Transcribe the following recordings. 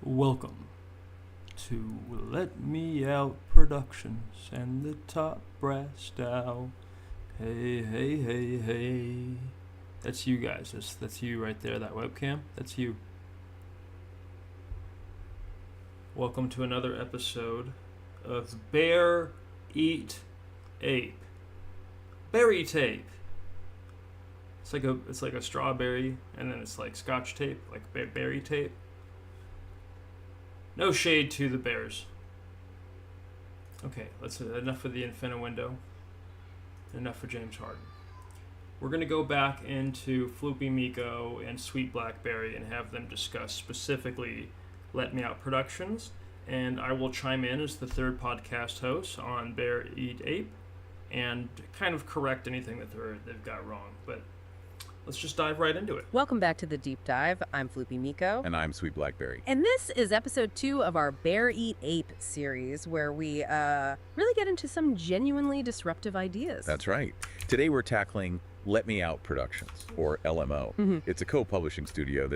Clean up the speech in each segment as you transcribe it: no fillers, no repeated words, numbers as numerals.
Welcome to Let Me Out Productions and the Top Brass Dow. Hey, hey, hey, hey. That's you guys. That's you right there, that webcam. That's you. Welcome to another episode of Bear Eat Ape. Bear Eat Ape. It's like a strawberry, and then it's like scotch tape, like berry tape. No shade to the Bears. Okay, enough of the Infinity-Window. Enough for James Harden. We're going to go back into Floopy Miko and Sweet Blackberry and have them discuss specifically Let Me Out Productions. And I will chime in as the third podcast host on Bear Eat Ape and kind of correct anything that they've got wrong. But let's just dive right into it. Welcome back to the Deep Dive. I'm Floopy Miko. And I'm Sweet Blackberry. And this is episode 2 of our Bear Eat Ape series, where we really get into some genuinely disruptive ideas. That's right. Today we're tackling Let Me Out Productions, or LMO. Mm-hmm. It's a co-publishing studio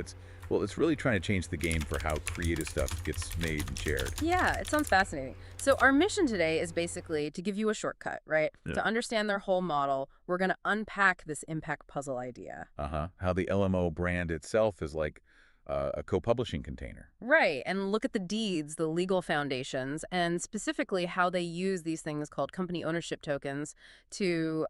it's really trying to change the game for how creative stuff gets made and shared. Yeah, it sounds fascinating. So our mission today is basically to give you a shortcut, right? Yeah. To understand their whole model, we're going to unpack this impact puzzle idea. How the LMO brand itself is like a co-publishing container. Right, and look at the deeds, the legal foundations, and specifically how they use these things called company ownership tokens to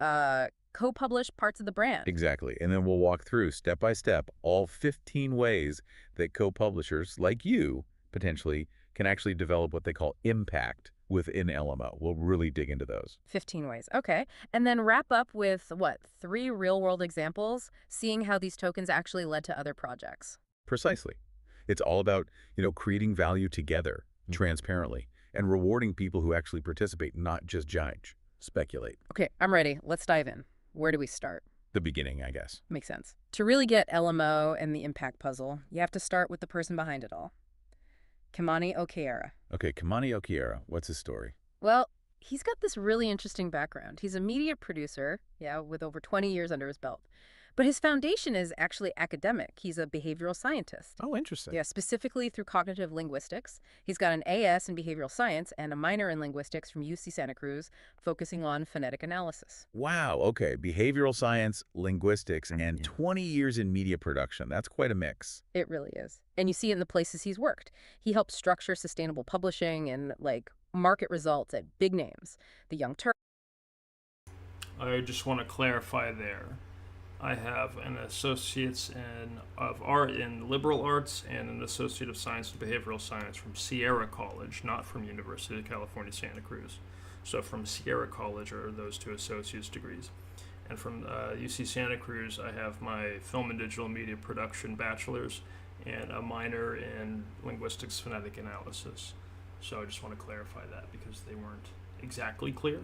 co-publish parts of the brand. Exactly. And then we'll walk through step by step all 15 ways that co-publishers like you potentially can actually develop what they call impact within LMO. We'll really dig into those. 15 ways. Okay. And then wrap up with, 3 real-world examples, seeing how these tokens actually led to other projects. Precisely. It's all about, creating value together, transparently, and rewarding people who actually participate, not just judge, speculate. Okay, I'm ready. Let's dive in. Where do we start? The beginning, I guess. Makes sense. To really get LMO and the impact puzzle, you have to start with the person behind it all. Kimani Okearah. Okay, Kimani Okearah, what's his story? Well, he's got this really interesting background. He's a media producer, with over 20 years under his belt. But his foundation is actually academic. He's a behavioral scientist. Oh, interesting. Yeah, specifically through cognitive linguistics. He's got an AS in behavioral science and a minor in linguistics from UC Santa Cruz, focusing on phonetic analysis. Wow, okay. Behavioral science, linguistics, and 20 years in media production. That's quite a mix. It really is. And you see it in the places he's worked. He helped structure sustainable publishing and, market results at big names. The Young Turks. I just want to clarify there. I have an associate's of art in liberal arts and an associate of science in behavioral science from Sierra College, not from University of California, Santa Cruz. So from Sierra College are those 2 associate's degrees. And from UC Santa Cruz, I have my film and digital media production bachelor's and a minor in linguistics phonetic analysis. So I just want to clarify that because they weren't exactly clear.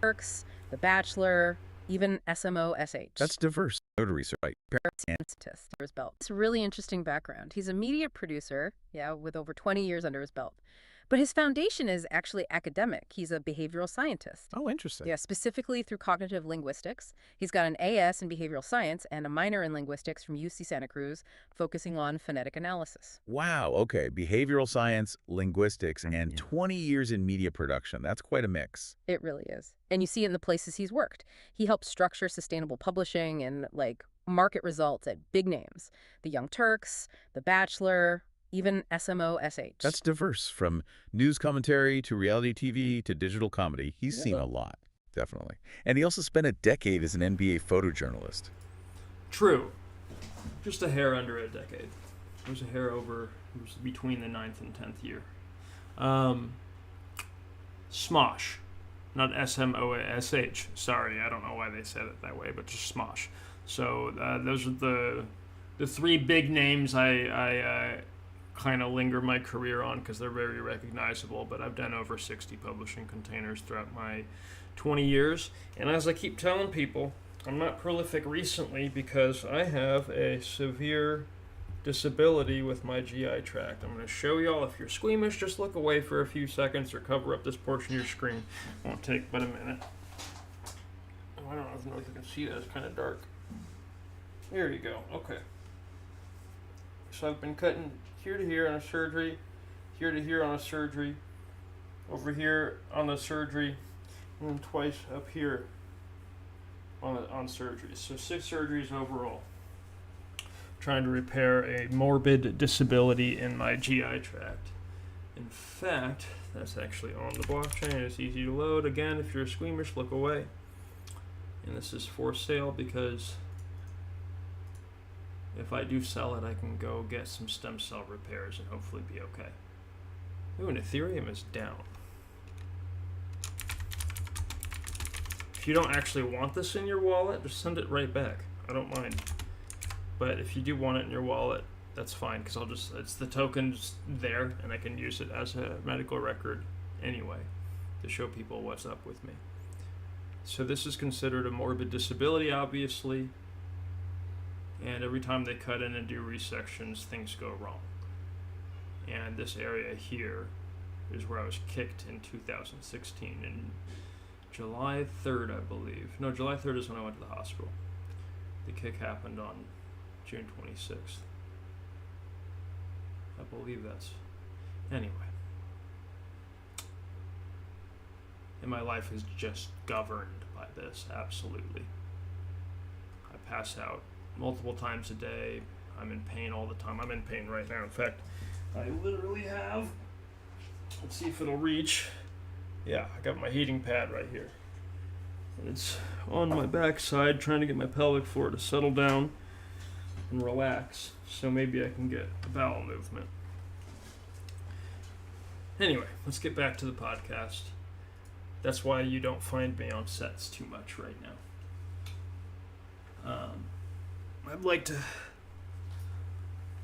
Turks, The Bachelor, even SMO/SH. That's diverse. Notary right? Scientist under his belt. It's a really interesting background. He's a media producer, with over 20 years under his belt. But his foundation is actually academic. He's a behavioral scientist. Oh, interesting. Yeah, specifically through cognitive linguistics. He's got an AS in behavioral science and a minor in linguistics from UC Santa Cruz, focusing on phonetic analysis. Wow, okay. Behavioral science, linguistics, and 20 years in media production. That's quite a mix. It really is. And you see it in the places he's worked. He helped structure sustainable publishing and, market results at big names. The Young Turks, The Bachelor, even SMO/SH. That's diverse, from news commentary to reality TV to digital comedy. He's seen a lot, definitely. And he also spent a decade as an NBA photojournalist. True. Just a hair under a decade. It was a hair over, it was between the 9th and 10th year. Smosh. Not SMOSH. Sorry, I don't know why they said it that way, but just Smosh. So those are the 3 big names I kind of linger my career on because they're very recognizable, but I've done over 60 publishing containers throughout my 20 years. And as I keep telling people, I'm not prolific recently because I have a severe disability with my GI tract. I'm going to show y'all. If you're squeamish, just look away for a few seconds or cover up this portion of your screen. Won't take but a minute. I don't know if you can see that. It's kind of dark. There you go. Okay. So I've been cutting here to here on a surgery, here to here on a surgery, over here on a surgery, and then twice up here on surgeries. So 6 surgeries overall. Trying to repair a morbid disability in my GI tract. In fact, that's actually on the blockchain. It's easy to load. Again, if you're squeamish, look away. And this is for sale because if I do sell it, I can go get some stem cell repairs and hopefully be okay. Ooh, and Ethereum is down. If you don't actually want this in your wallet, just send it right back. I don't mind. But if you do want it in your wallet, that's fine, because it's the token's there, and I can use it as a medical record anyway to show people what's up with me. So this is considered a morbid disability, obviously, and every time they cut in and do resections, things go wrong. And this area here is where I was kicked in 2016, in July 3rd, I believe. No, July 3rd is when I went to the hospital. The kick happened on June 26th. I believe that's... Anyway. And my life is just governed by this, absolutely. I pass out multiple times a day. I'm in pain all the time. I'm in pain right now. In fact, I literally have... Let's see if it'll reach. Yeah, I got my heating pad right here. And it's on my backside, trying to get my pelvic floor to settle down and relax, so maybe I can get a bowel movement. Anyway, let's get back to the podcast. That's why you don't find me on sets too much right now.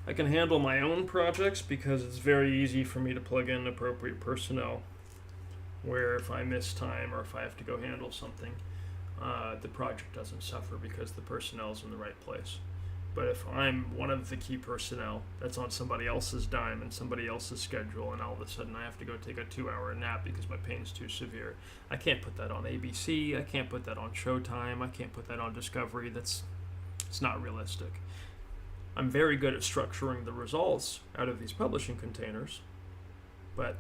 I can handle my own projects because it's very easy for me to plug in appropriate personnel, where if I miss time or if I have to go handle something, the project doesn't suffer because the personnel's in the right place. But if I'm one of the key personnel that's on somebody else's dime and somebody else's schedule, and all of a sudden I have to go take a 2-hour nap because my pain's too severe, I can't put that on ABC, I can't put that on Showtime, I can't put that on Discovery. It's not realistic. I'm very good at structuring the results out of these publishing containers, but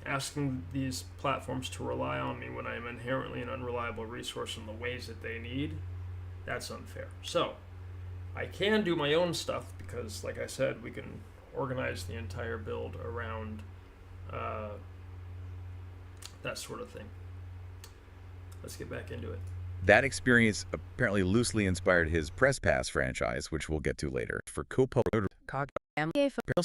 asking these platforms to rely on me when I am inherently an unreliable resource in the ways that they need, that's unfair. So I can do my own stuff because, like I said, we can organize the entire build around that sort of thing. Let's get back into it. That experience apparently loosely inspired his Press Pass franchise, which we'll get to later. For co-publisher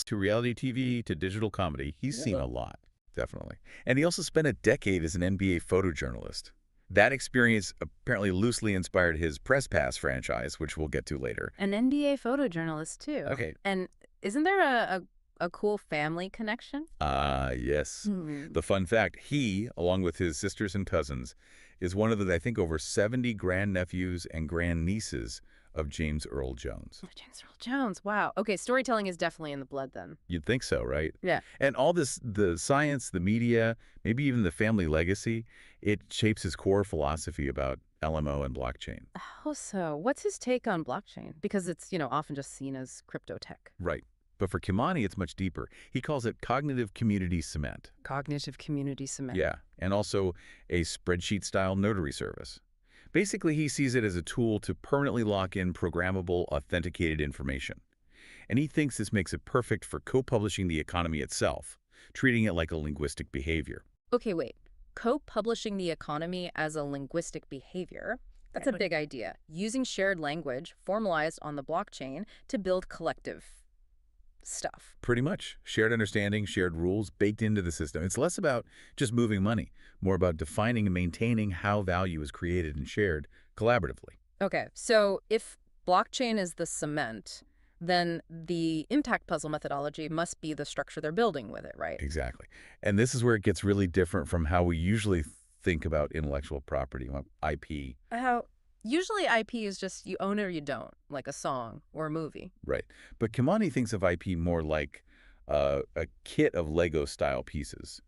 to reality TV to digital comedy, he's seen a lot, definitely. And he also spent a decade as an NBA photojournalist. That experience apparently loosely inspired his Press Pass franchise, which we'll get to later. An NBA photojournalist, too. Okay. And isn't there a cool family connection? Yes. The fun fact, he, along with his sisters and cousins, is one of the, I think, over 70 grandnephews and grandnieces of James Earl Jones. Oh, James Earl Jones, wow. Okay, storytelling is definitely in the blood then. You'd think so, right? Yeah. And all this, the science, the media, maybe even the family legacy, it shapes his core philosophy about LMO and blockchain. How so? What's his take on blockchain? Because it's, often just seen as crypto tech. Right. But for Kimani, it's much deeper. He calls it cognitive community cement. Cognitive community cement. Yeah, and also a spreadsheet-style notary service. Basically, he sees it as a tool to permanently lock in programmable, authenticated information. And he thinks this makes it perfect for co-publishing the economy itself, treating it like a linguistic behavior. Okay, wait. Co-publishing the economy as a linguistic behavior? That's a big idea. Using shared language formalized on the blockchain to build collective stuff. Pretty much. Shared understanding, shared rules baked into the system. It's less about just moving money, more about defining and maintaining how value is created and shared collaboratively. Okay, so if blockchain is the cement, then the impact puzzle methodology must be the structure they're building with it, right? Exactly. And this is where it gets really different from how we usually think about intellectual property, IP. Usually IP is just you own it or you don't, like a song or a movie. Right. But Kimani thinks of IP more like a kit of Lego-style pieces,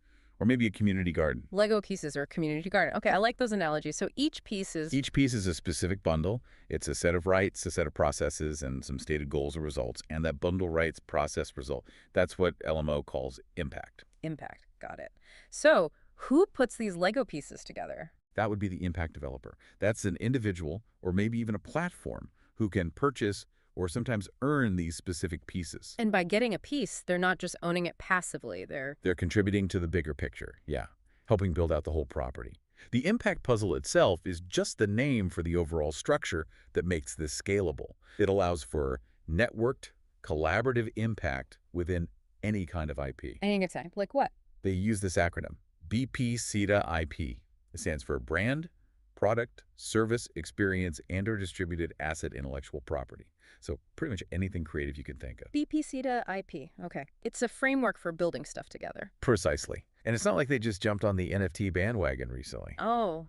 or maybe a community garden. Lego pieces or community garden. Okay, I like those analogies. So each piece is... Each piece is a specific bundle. It's a set of rights, a set of processes, and some stated goals or results. And that bundle, rights, process, result, that's what LMO calls impact. Impact. Got it. So who puts these Lego pieces together? That would be the impact developer. That's an individual or maybe even a platform who can purchase or sometimes earn these specific pieces. And by getting a piece, they're not just owning it passively. They're contributing to the bigger picture, yeah, helping build out the whole property. The impact puzzle itself is just the name for the overall structure that makes this scalable. It allows for networked, collaborative impact within any kind of IP. Any type, like what? They use this acronym, BPCETA IP. It stands for Brand, Product, Service, Experience, and/or Distributed Asset Intellectual Property. So pretty much anything creative you can think of. BPCETA IP. Okay. It's a framework for building stuff together. Precisely. And it's not like they just jumped on the NFT bandwagon recently. Oh.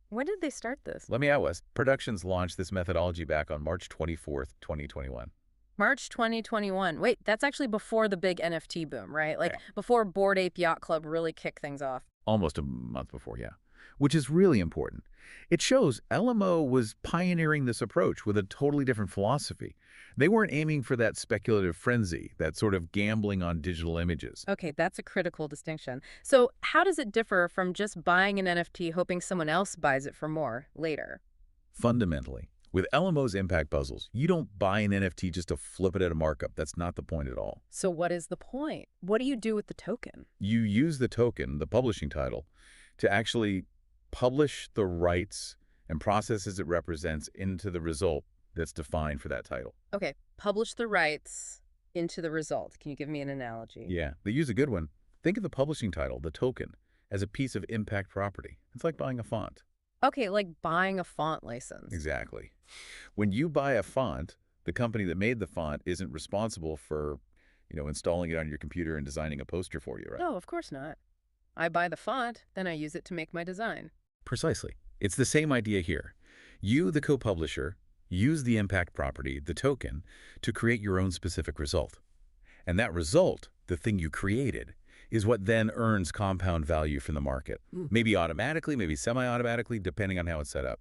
When did they start this? Let me out, Wes. Productions launched this methodology back on March 24th, 2021. March 2021. Wait, that's actually before the big NFT boom, right? Like before Bored Ape Yacht Club really kicked things off. Almost a month before, yeah. Which is really important. It shows LMO was pioneering this approach with a totally different philosophy. They weren't aiming for that speculative frenzy, that sort of gambling on digital images. Okay, that's a critical distinction. So how does it differ from just buying an NFT hoping someone else buys it for more later? Fundamentally, with LMO's impact puzzles, you don't buy an NFT just to flip it at a markup. That's not the point at all. So what is the point? What do you do with the token? You use the token, the publishing title, to actually publish the rights and processes it represents into the result that's defined for that title. Okay, publish the rights into the result. Can you give me an analogy? Yeah, they use a good one. Think of the publishing title, the token, as a piece of impact property. It's like buying a font. Okay, like buying a font license. Exactly. When you buy a font, the company that made the font isn't responsible for, installing it on your computer and designing a poster for you, right? No, of course not. I buy the font, then I use it to make my design. Precisely. It's the same idea here. You, the co-publisher, use the impact property, the token, to create your own specific result. And that result, the thing you created, is what then earns compound value from the market. Maybe automatically, maybe semi-automatically, depending on how it's set up.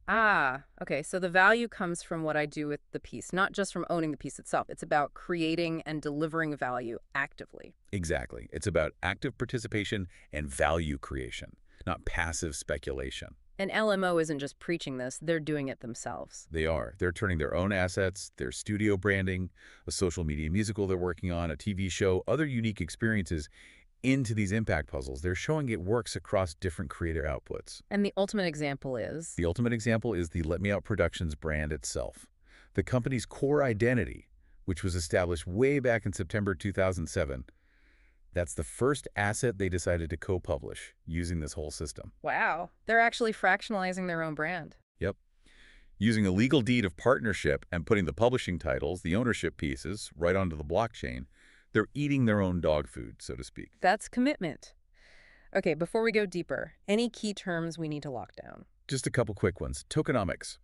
Ah, okay. So the value comes from what I do with the piece, not just from owning the piece itself. It's about creating and delivering value actively. Exactly. It's about active participation and value creation, not passive speculation. And LMO isn't just preaching this, they're doing it themselves. They are. They're turning their own assets, their studio branding, a social media musical they're working on, a TV show, other unique experiences into these impact puzzles. They're showing it works across different creator outputs. And the ultimate example is? The ultimate example is the Let Me Out Productions brand itself. The company's core identity, which was established way back in September 2007, that's the first asset they decided to co-publish using this whole system. Wow. They're actually fractionalizing their own brand. Yep. Using a legal deed of partnership and putting the publishing titles, the ownership pieces, right onto the blockchain, they're eating their own dog food, so to speak. That's commitment. Okay, before we go deeper, any key terms we need to lock down? Just a couple quick ones. Tokenomics.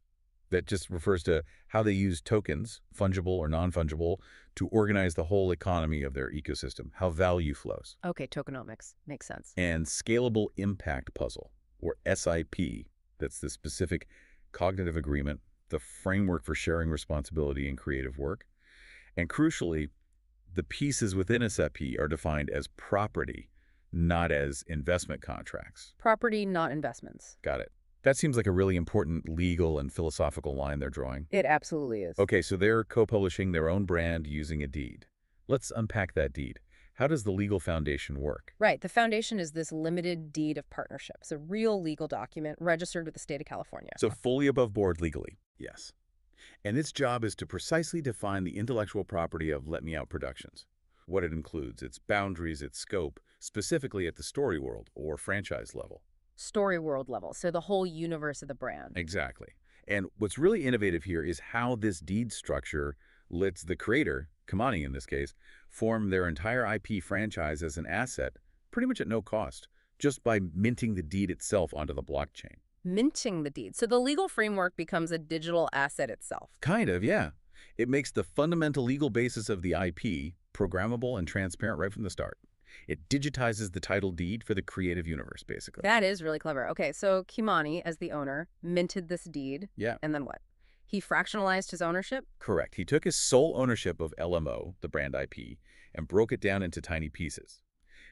That just refers to how they use tokens, fungible or non-fungible, to organize the whole economy of their ecosystem, how value flows. Okay, tokenomics. Makes sense. And scalable impact puzzle, or SIP. That's the specific cognitive agreement, the framework for sharing responsibility in creative work. And crucially, the pieces within SIP are defined as property, not as investment contracts. Property, not investments. Got it. That seems like a really important legal and philosophical line they're drawing. It absolutely is. Okay, so they're co-publishing their own brand using a deed. Let's unpack that deed. How does the legal foundation work? Right. The foundation is this limited deed of partnership. It's a real legal document registered with the state of California. So fully above board legally. Yes. And its job is to precisely define the intellectual property of Let Me Out Productions, what it includes, its boundaries, its scope, specifically at the storyworld or franchise level. Storyworld level, so the whole universe of the brand. Exactly. And what's really innovative here is how this deed structure lets the creator, Kimani in this case, form their entire IP franchise as an asset, pretty much at no cost, just by minting the deed itself onto the blockchain. Minting the deed. So the legal framework becomes a digital asset itself. Kind of, yeah. It makes the fundamental legal basis of the IP programmable and transparent right from the start. It digitizes the title deed for the creative universe, basically. That is really clever. Okay, so Kimani, as the owner, minted this deed, Yeah, and then what? He fractionalized his ownership? correct. He took his sole ownership of LMO, the brand IP, and broke it down into tiny pieces.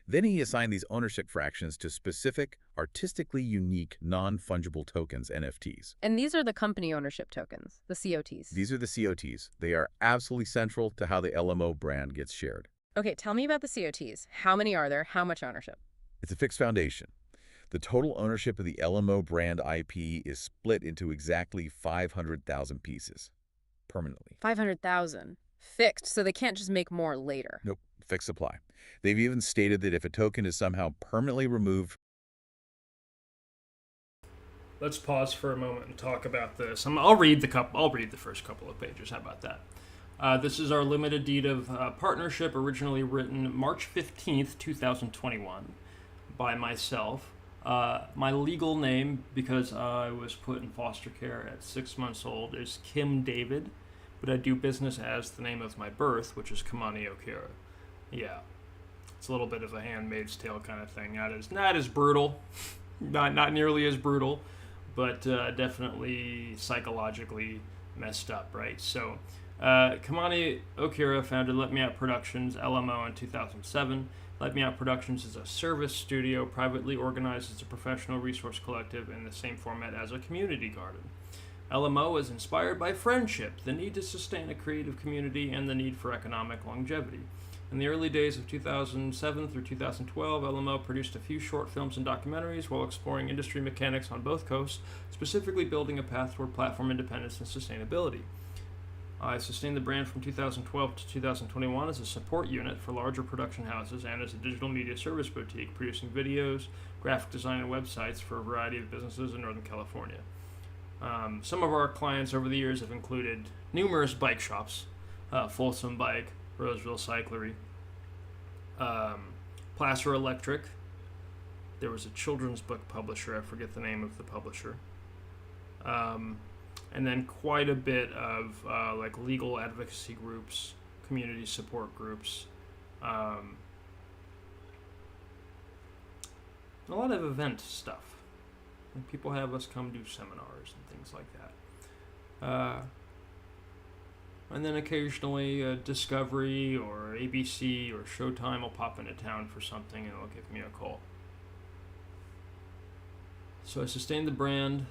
Then he assigned these ownership fractions to specific, artistically unique, non-fungible tokens, NFTs. And these are the company ownership tokens, the COTs. These are the COTs. They are absolutely central to how the LMO brand gets shared. Okay, tell me about the COTs. How many are there? How much ownership? It's a fixed foundation. The total ownership of the LMO brand IP is split into exactly 500,000 pieces, permanently. 500,000. Fixed, so they can't just make more later. Nope, fixed supply. They've even stated that if a token is somehow permanently removed. Let's pause for a moment and talk about this. I'll read the first couple of pages. How about that? This is our limited deed of partnership, originally written March 15th, 2021, by myself. My legal name, because I was put in foster care at 6 months old, is Kim David, but I do business as the name of my birth, which is Kimani Okearah. Yeah, it's a little bit of a Handmaid's Tale kind of thing. Not as brutal, not nearly as brutal, but definitely psychologically messed up, right? So, Kimani Okearah founded Let Me Out Productions, LMO, in 2007. Let Me Out Productions is a service studio privately organized as a professional resource collective in the same format as a community garden. LMO is inspired by friendship, the need to sustain a creative community, and the need for economic longevity. In the early days of 2007 through 2012, LMO produced a few short films and documentaries while exploring industry mechanics on both coasts, specifically building a path toward platform independence and sustainability. I sustained the brand from 2012 to 2021 as a support unit for larger production houses and as a digital media service boutique, producing videos, graphic design, and websites for a variety of businesses in Northern California. Some of our clients over the years have included numerous bike shops, Folsom Bike, Roseville Cyclery, Placer Electric. There was a children's book publisher, I forget the name of the publisher. And then quite a bit of like legal advocacy groups, community support groups, a lot of event stuff. And people have us come do seminars and things like that. And then occasionally Discovery or ABC or Showtime will pop into town for something and they'll give me a call. So I sustained the brand.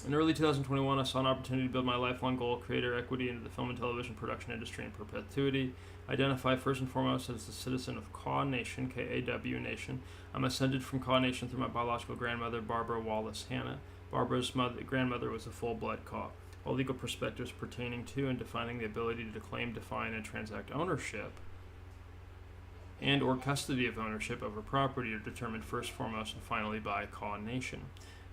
In early 2021, I saw an opportunity to build my lifelong goal, creator equity, into the film and television production industry in perpetuity. I identify first and foremost as a citizen of Kaw Nation, K-A-W Nation. I'm ascended from Kaw Nation through my biological grandmother, Barbara Wallace Hanna. Barbara's grandmother was a full-blood Kaw. All legal perspectives pertaining to and defining the ability to claim, define, and transact ownership and or custody of ownership over property are determined first, foremost, and finally by Kaw Nation.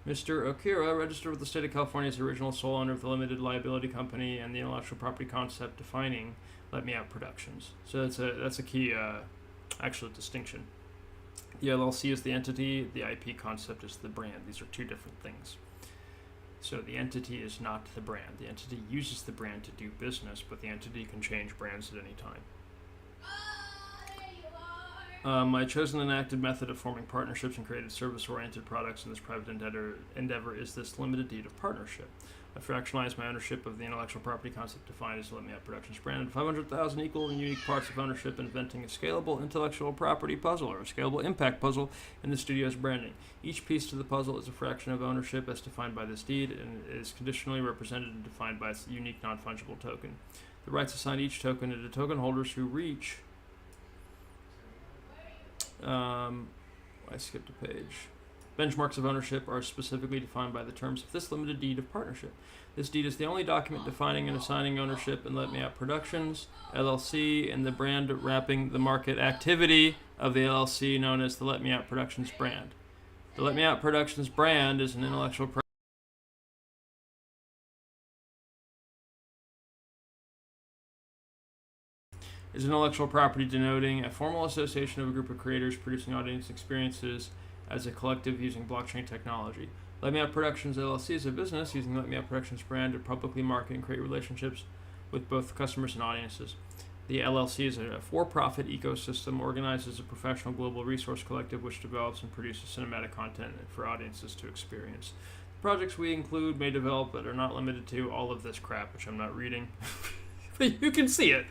Mr. Okearah registered with the state of California as the original sole owner of the limited liability company and the intellectual property concept defining Let Me Out Productions. So that's a key actual distinction. The LLC is the entity, the IP concept is the brand. These are two different things. So the entity is not the brand. The entity uses the brand to do business, but the entity can change brands at any time. My chosen and acted method of forming partnerships and creative service-oriented products in this private endeavor is this limited deed of partnership. I fractionalized my ownership of the intellectual property concept defined as Let Me Out Productions brand into 500,000 equal and unique parts of ownership, inventing a scalable intellectual property puzzle or a scalable impact puzzle in the studio's branding. Each piece to the puzzle is a fraction of ownership as defined by this deed and is conditionally represented and defined by its unique non-fungible token. The rights assigned each token to the token holders who reach I skipped a page. Benchmarks of ownership are specifically defined by the terms of this limited deed of partnership. This deed is the only document defining and assigning ownership in Let Me Out Productions, LLC, and the brand wrapping the market activity of the LLC known as the Let Me Out Productions brand. The Let Me Out Productions brand is an intellectual property denoting a formal association of a group of creators producing audience experiences as a collective using blockchain technology. Let Me Out Productions LLC is a business using Let Me Out Productions brand to publicly market and create relationships with both customers and audiences. The LLC is a for-profit ecosystem organized as a professional global resource collective which develops and produces cinematic content for audiences to experience. The projects we include may develop but are not limited to all of this crap, which I'm not reading, but you can see it.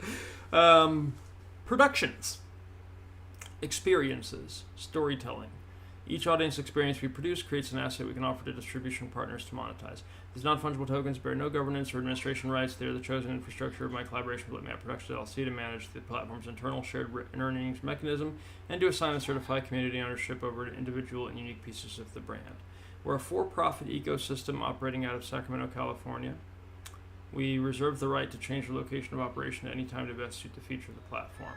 Productions, experiences, storytelling. Each audience experience we produce creates an asset we can offer to distribution partners to monetize. These non-fungible tokens bear no governance or administration rights. They are the chosen infrastructure of my collaboration with LMO Productions LLC to manage the platform's internal shared earnings mechanism and to assign and certify community ownership over individual and unique pieces of the brand. We're a for-profit ecosystem operating out of Sacramento, California. We reserve the right to change the location of operation at any time to best suit the feature of the platform.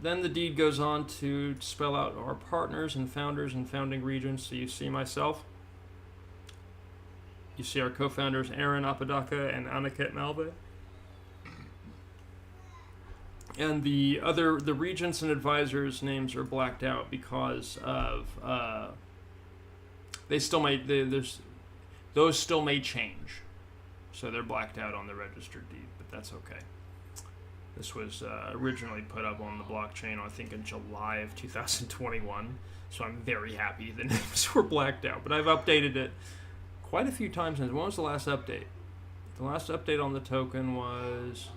Then the deed goes on to spell out our partners and founders and founding regions. So you see myself. You see our co-founders Aaron Apodaca and Aniket Malve. And the regents and advisors' names are blacked out because of those still may change. So they're blacked out on the registered deed, but that's okay. This was originally put up on the blockchain, I think, in July of 2021. So I'm very happy the names were blacked out. But I've updated it quite a few times. When was the last update? The last update on the token was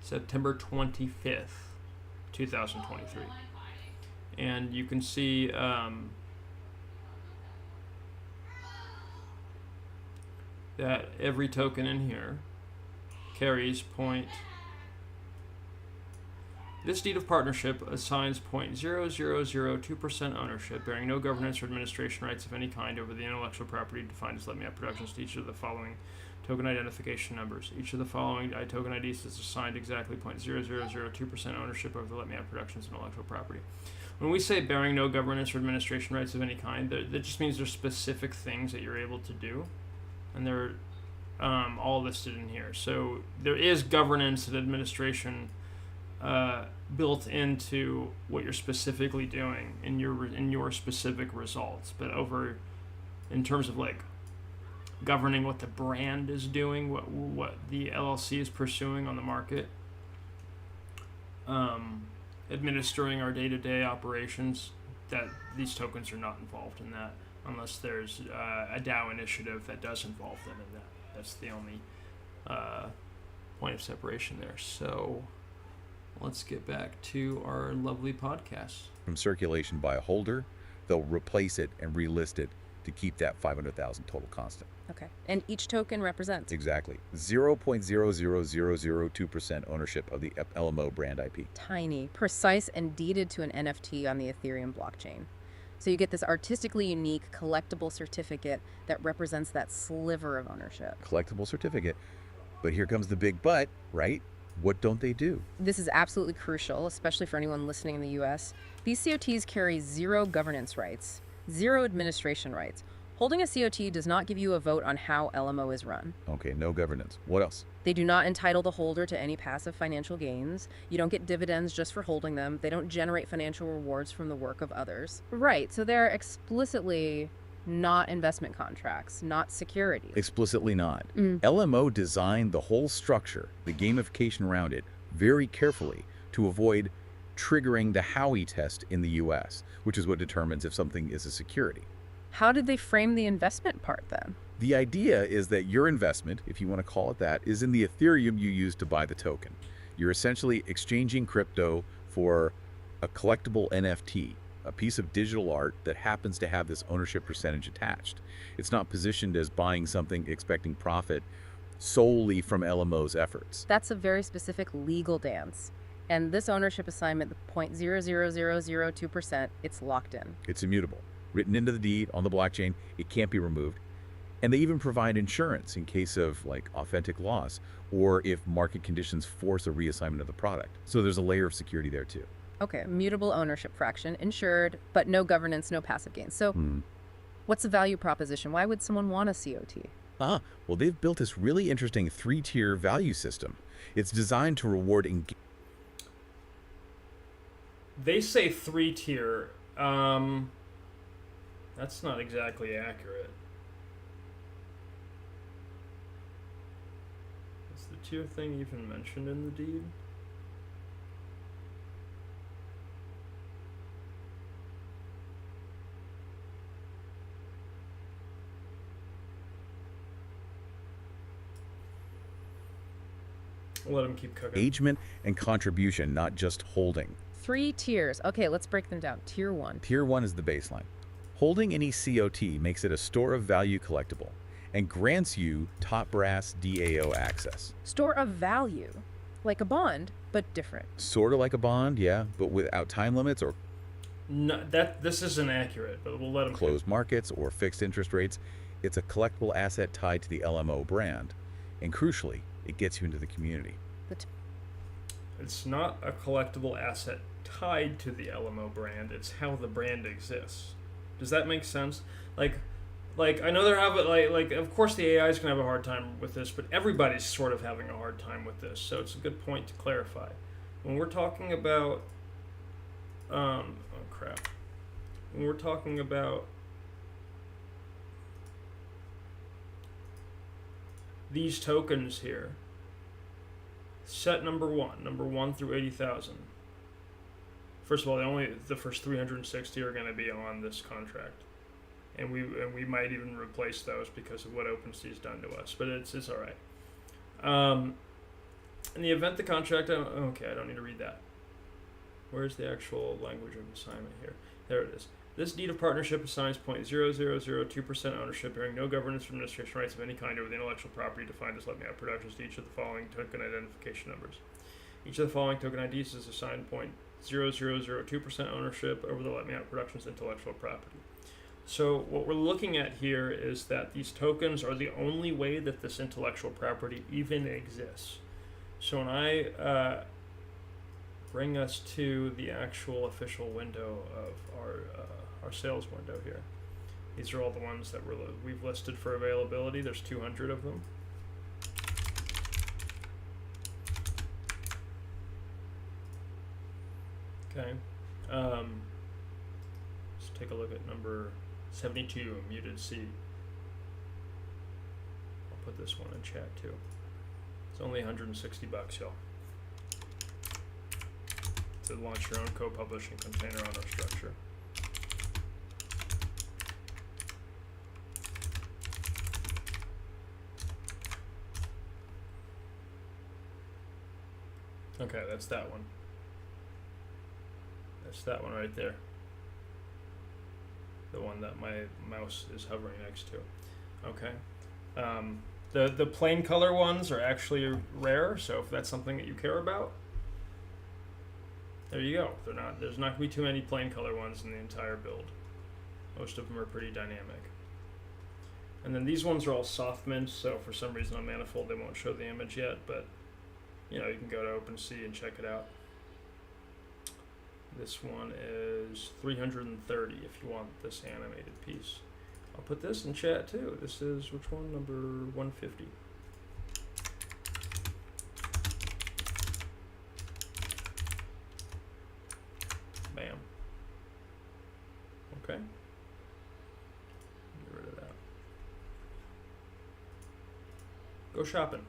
September 25th, 2023. And you can see that every token in here carries This deed of partnership assigns 0.0002% ownership, bearing no governance or administration rights of any kind over the intellectual property defined as LMO Productions to each of the following token identification numbers. Each of the following token IDs is assigned exactly 0.0002% ownership over the LMO Productions intellectual property. When we say bearing no governance or administration rights of any kind, that just means there's specific things that you're able to do. And they're all listed in here. So there is governance and administration built into what you're specifically doing in your specific results. But in terms of like governing what the brand is doing, what the LLC is pursuing on the market, administering our day-to-day operations, that these tokens are not involved in that. Unless there's a DAO initiative that does involve them in that. That's the only point of separation there. So let's get back to our lovely podcast. From circulation by a holder, they'll replace it and relist it to keep that 500,000 total constant. Okay. And each token represents? Exactly. 0.00002% ownership of the LMO brand IP. Tiny, precise, and deeded to an NFT on the Ethereum blockchain. So you get this artistically unique collectible certificate that represents that sliver of ownership. Collectible certificate. But here comes the big but, right? What don't they do? This is absolutely crucial, especially for anyone listening in the US. These COTs carry zero governance rights, zero administration rights. Holding a COT does not give you a vote on how LMO is run. Okay, no governance. What else? They do not entitle the holder to any passive financial gains. You don't get dividends just for holding them. They don't generate financial rewards from the work of others. Right, so they're explicitly not investment contracts, not securities. Explicitly not. LMO designed the whole structure, the gamification around it, very carefully to avoid triggering the Howey test in the US, which is what determines if something is a security. How did they frame the investment part then? The idea is that your investment, if you want to call it that, is in the Ethereum you use to buy the token. You're essentially exchanging crypto for a collectible NFT, a piece of digital art that happens to have this ownership percentage attached. It's not positioned as buying something expecting profit solely from LMO's efforts. That's a very specific legal dance. And this ownership assignment, the 0.00002%, it's locked in. It's immutable. Written into the deed on the blockchain, it can't be removed. And they even provide insurance in case of like authentic loss or if market conditions force a reassignment of the product. So there's a layer of security there too. Okay, mutable ownership fraction, insured, but no governance, no passive gains. So what's the value proposition? Why would someone want a COT? Well, they've built this really interesting 3-tier value system. It's designed to reward They say 3-tier. That's not exactly accurate. Is the tier thing even mentioned in the deed? Let him keep cooking. Engagement and contribution, not just holding. 3 tiers. Okay, let's break them down. Tier 1. Tier 1 is the baseline. Holding any COT makes it a store of value collectible and grants you top brass DAO access. Store of value. Like a bond, but different. Sort of like a bond, yeah, but without time limits or No, this isn't accurate, but we'll let him closed markets or fixed interest rates. It's a collectible asset tied to the LMO brand. And crucially, it gets you into the community. It's not a collectible asset tied to the LMO brand. It's how the brand exists. Does that make sense? Like I know they're having like of course the AI is gonna have a hard time with this, but everybody's sort of having a hard time with this. So it's a good point to clarify. When we're talking about when we're talking about these tokens here, set number 1 through 80,000. First of all, the first 360 are going to be on this contract, and we might even replace those because of what OpenSea's done to us. But it's all right. In the event the contract, okay, I don't need to read that. Where's the actual language of assignment here? There it is. This deed of partnership assigns 0.0002% ownership, bearing no governance or administration rights of any kind over the intellectual property defined as Let Me Out Productions to each of the following token identification numbers. Each of the following token IDs is assigned 0.0002% ownership over the Let Me Out Productions intellectual property. So what we're looking at here is that these tokens are the only way that this intellectual property even exists. So when I bring us to the actual official window of our sales window here. These are all the ones that we've listed for availability. There's 200 of them. Okay. Let's take a look at number 72, muted C. I'll put this one in chat too. It's only 160 bucks, y'all, to launch your own co-publishing container on our structure. Okay, that's that one. That's that one right there. The one that my mouse is hovering next to. Okay. The plain color ones are actually rare, so if that's something that you care about, there you go. There's not going to be too many plain color ones in the entire build. Most of them are pretty dynamic. And then these ones are all soft mints, so for some reason on Manifold they won't show the image yet, but you can go to OpenSea and check it out. This one is 330 if you want this animated piece. I'll put this in chat too. This is, which one? Number 150. Bam. Okay. Get rid of that. Go shopping.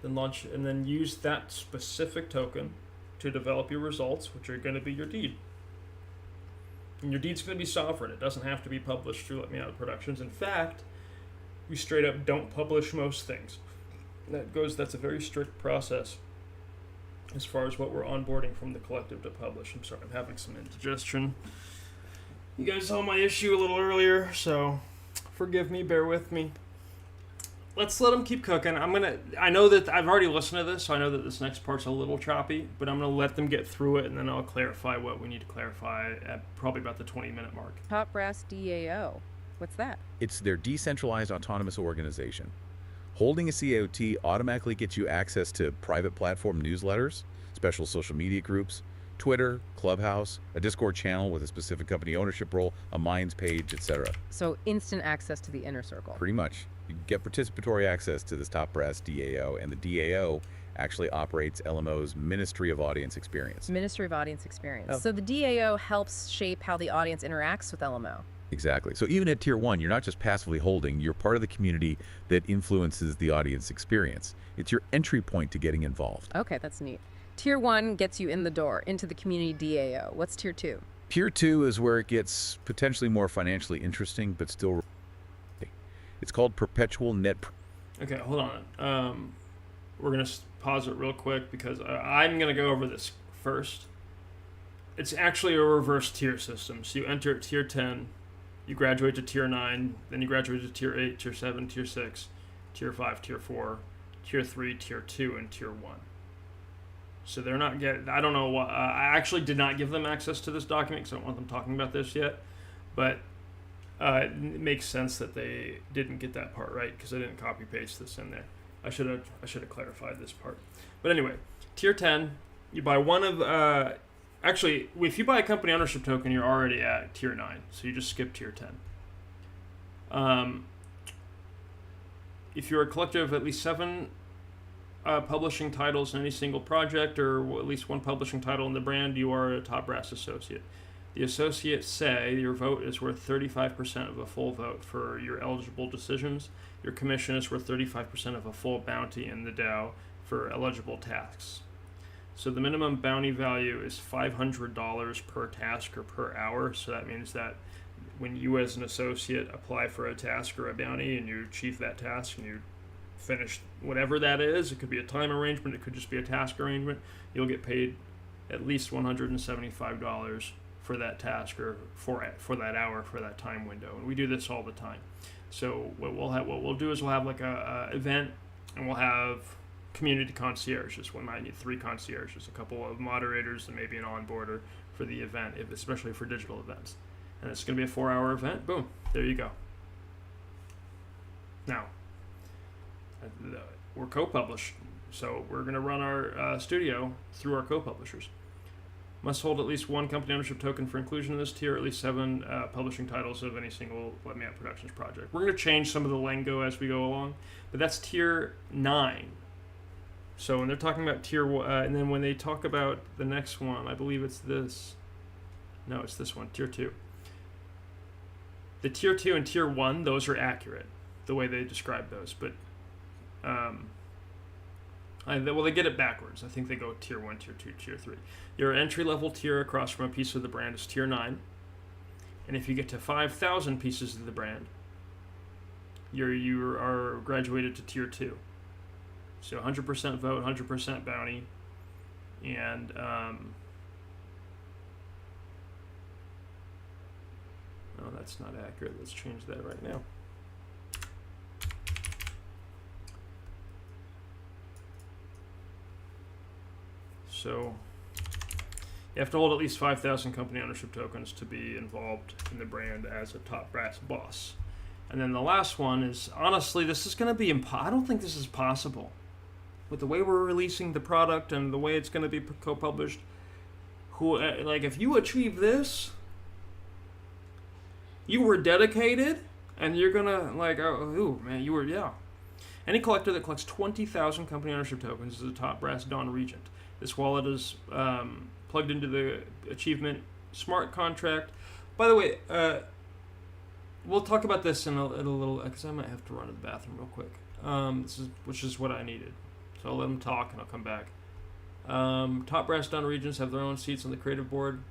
Then launch, and then use that specific token to develop your results, which are going to be your deed. And your deed's going to be sovereign. It doesn't have to be published through Let Me Out Productions. In fact, we straight up don't publish most things. That's a very strict process as far as what we're onboarding from the collective to publish. I'm sorry, I'm having some indigestion. You guys saw my issue a little earlier, so forgive me, bear with me. Let's let them keep cooking. I know that I've already listened to this, so I know that this next part's a little choppy, but I'm going to let them get through it, and then I'll clarify what we need to clarify at probably about the 20-minute mark. Top brass DAO. What's that? It's their decentralized autonomous organization. Holding a COT automatically gets you access to private platform newsletters, special social media groups, Twitter, Clubhouse, a Discord channel with a specific company ownership role, a Minds page, etc. So instant access to the inner circle. Pretty much. You get participatory access to this top brass DAO, and the DAO actually operates LMO's Ministry of Audience Experience. Ministry of Audience Experience. Oh. So the DAO helps shape how the audience interacts with LMO. Exactly. So even at tier 1, you're not just passively holding, you're part of the community that influences the audience experience. It's your entry point to getting involved. Okay, that's neat. Tier 1 gets you in the door, into the community DAO. What's Tier 2? Tier 2 is where it gets potentially more financially interesting, but still. It's called perpetual net. Okay, hold on. We're going to pause it real quick because I'm going to go over this first. It's actually a reverse tier system. So you enter at tier 10, you graduate to tier 9, then you graduate to tier 8, tier 7, tier 6, tier 5, tier 4, tier 3, tier 2, and tier 1. So they're not getting, I don't know what, I actually did not give them access to this document because I don't want them talking about this yet. But it makes sense that they didn't get that part right because I didn't copy paste this in there. I should have clarified this part. But anyway, tier 10, you buy one of, actually, if you buy a company ownership token, you're already at tier 9. So you just skip tier 10. If you're a collector of at least 7 publishing titles in any single project, or at least one publishing title in the brand, you are a top brass associate. The associates say your vote is worth 35% of a full vote for your eligible decisions. Your commission is worth 35% of a full bounty in the DAO for eligible tasks. So the minimum bounty value is $500 per task or per hour. So that means that when you as an associate apply for a task or a bounty and you achieve that task and you finish whatever that is, it could be a time arrangement, it could just be a task arrangement, you'll get paid at least $175 for that task or for that hour, for that time window. And we do this all the time. So what we'll do is we'll have like a event, and we'll have community concierges. We might need 3 concierges, a couple of moderators, and maybe an onboarder for the event, especially for digital events. And it's going to be a 4-hour event. Boom, there you go. Now, we're co-published, so we're going to run our studio through our co-publishers. Must hold at least 1 company ownership token for inclusion in this tier, at least 7 publishing titles of any single Let Me Out Productions project. We're going to change some of the lingo as we go along, but that's tier 9. So when they're talking about tier 1, and then when they talk about the next one, I believe it's this. No, it's this one, tier 2. The tier 2 and tier 1, those are accurate, the way they describe those, but they get it backwards. I think they go tier 1, tier 2, tier 3. Your entry-level tier across from a piece of the brand is tier 9. And if you get to 5,000 pieces of the brand, you are graduated to tier 2. So 100% vote, 100% bounty, and no, that's not accurate. Let's change that right now. So you have to hold at least 5,000 company ownership tokens to be involved in the brand as a top brass boss. And then the last one is, honestly, this is going to be I don't think this is possible. With the way we're releasing the product and the way it's going to be co-published, if you achieve this, you were dedicated, and you're going to, you were, yeah. Any collector that collects 20,000 company ownership tokens is a top brass Dawn Regent. This wallet is plugged into the Achievement smart contract. By the way, we'll talk about this in a little, because I might have to run to the bathroom real quick. Which is what I needed. So I'll let them talk and I'll come back. Top brass Dawn Regents have their own seats on the creative board.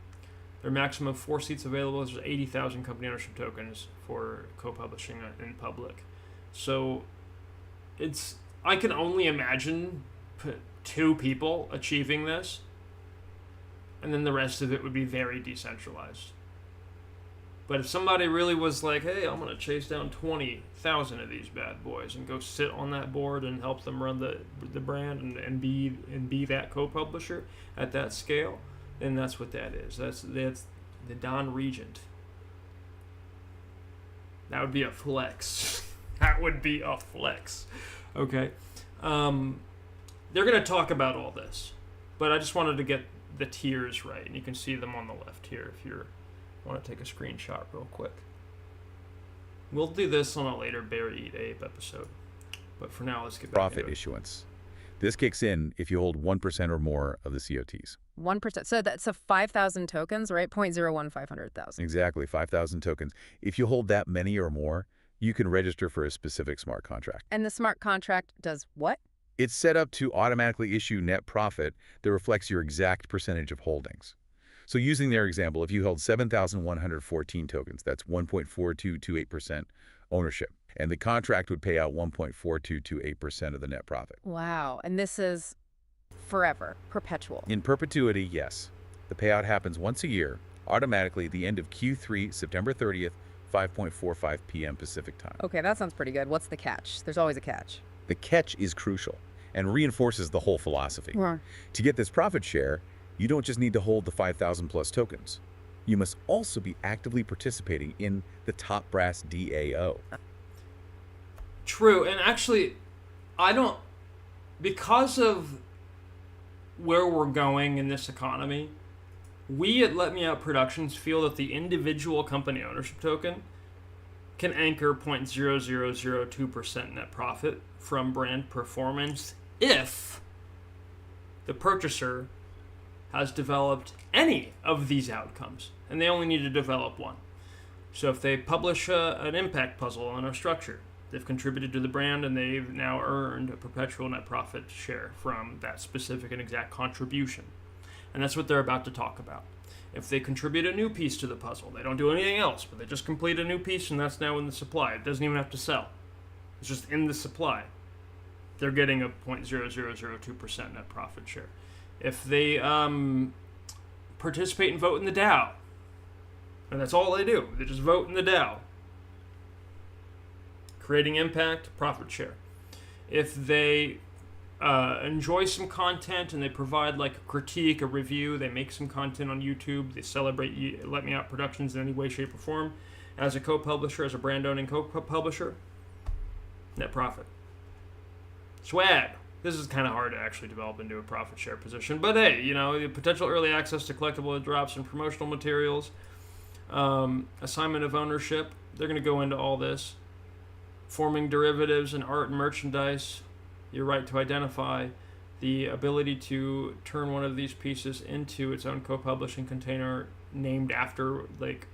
There are maximum 4 seats available. There's 80,000 company ownership tokens for co-publishing in public. So I can only imagine 2 people achieving this, and then the rest of it would be very decentralized. But if somebody really was like, hey, I'm going to chase down 20,000 of these bad boys and go sit on that board and help them run the brand and be that co-publisher at that scale, then that's what that is. That's the Dawn Regent. That would be a flex. That would be a flex. Okay. They're going to talk about all this, but I just wanted to get the tiers right, and you can see them on the left here if you want to take a screenshot real quick. We'll do this on a later Bear Eat Ape episode, but for now, let's get back Profit into it. issuance. This kicks in if you hold 1% or more of the COTs. 1%. So that's a 5,000 tokens, right? 0.01 500,000. Exactly, 5,000 tokens. If you hold that many or more, you can register for a specific smart contract. And the smart contract does what? It's set up to automatically issue net profit that reflects your exact percentage of holdings. So using their example, if you held 7,114 tokens, that's 1.4228% ownership, and the contract would pay out 1.4228% of the net profit. Wow. And this is forever, perpetual. In perpetuity, yes. The payout happens once a year, automatically at the end of Q3, September 30th, 5:45 p.m. Pacific time. Okay, that sounds pretty good. What's the catch? There's always a catch. The catch is crucial and reinforces the whole philosophy. Yeah. To get this profit share, you don't just need to hold the 5,000 plus tokens. You must also be actively participating in the top brass DAO. True, and actually, because of where we're going in this economy, we at Let Me Out Productions feel that the individual company ownership token can anchor 0.0002% net profit from brand performance if the purchaser has developed any of these outcomes, and they only need to develop one. So if they publish an impact puzzle on a structure, they've contributed to the brand, and they've now earned a perpetual net profit share from that specific and exact contribution. And that's what they're about to talk about. If they contribute a new piece to the puzzle, they don't do anything else, but they just complete a new piece, and that's now in the supply. It doesn't even have to sell. It's just in the supply. They're getting a 0.0002% net profit share. If they participate and vote in the DAO, and that's all they do, they just vote in the DAO, creating impact, profit share. If they enjoy some content and they provide like a critique, a review, they make some content on YouTube, they celebrate Let Me Out Productions in any way, shape, or form, as a co-publisher, as a brand-owning co-publisher, net profit. Swag. This is kind of hard to actually develop into a profit share position, but hey, you know, potential early access to collectible drops and promotional materials, assignment of ownership, they're going to go into all this, forming derivatives in art and merchandise, your right to identify, the ability to turn one of these pieces into its own co-publishing container named after, like,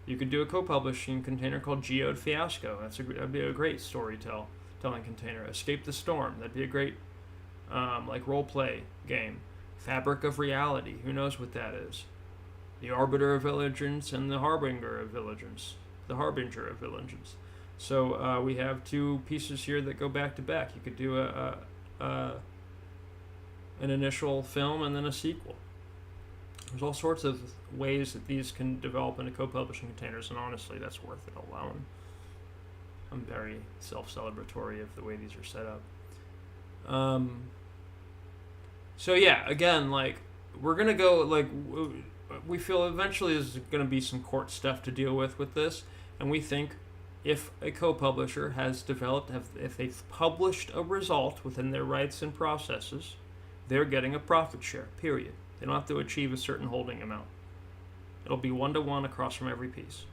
you could do a co-publishing container called Geode Fiasco. That'd be a great storytelling container. Escape the Storm. That'd be a great, like, role-play game. Fabric of Reality. Who knows what that is? The Arbiter of Vigilance and the Harbinger of Vigilance. The Harbinger of Vigilance. So we have two pieces here that go back to back. You could do an initial film and then a sequel. There's all sorts of ways that these can develop into co-publishing containers, and honestly, that's worth it alone. I'm very self-celebratory of the way these are set up. So yeah, again, like, we're going to go, like, we feel eventually there's going to be some court stuff to deal with this, and we think if a co-publisher has developed, if they've published a result within their rights and processes, they're getting a profit share, period. They don't have to achieve a certain holding amount. It'll be 1-to-1 across from every piece.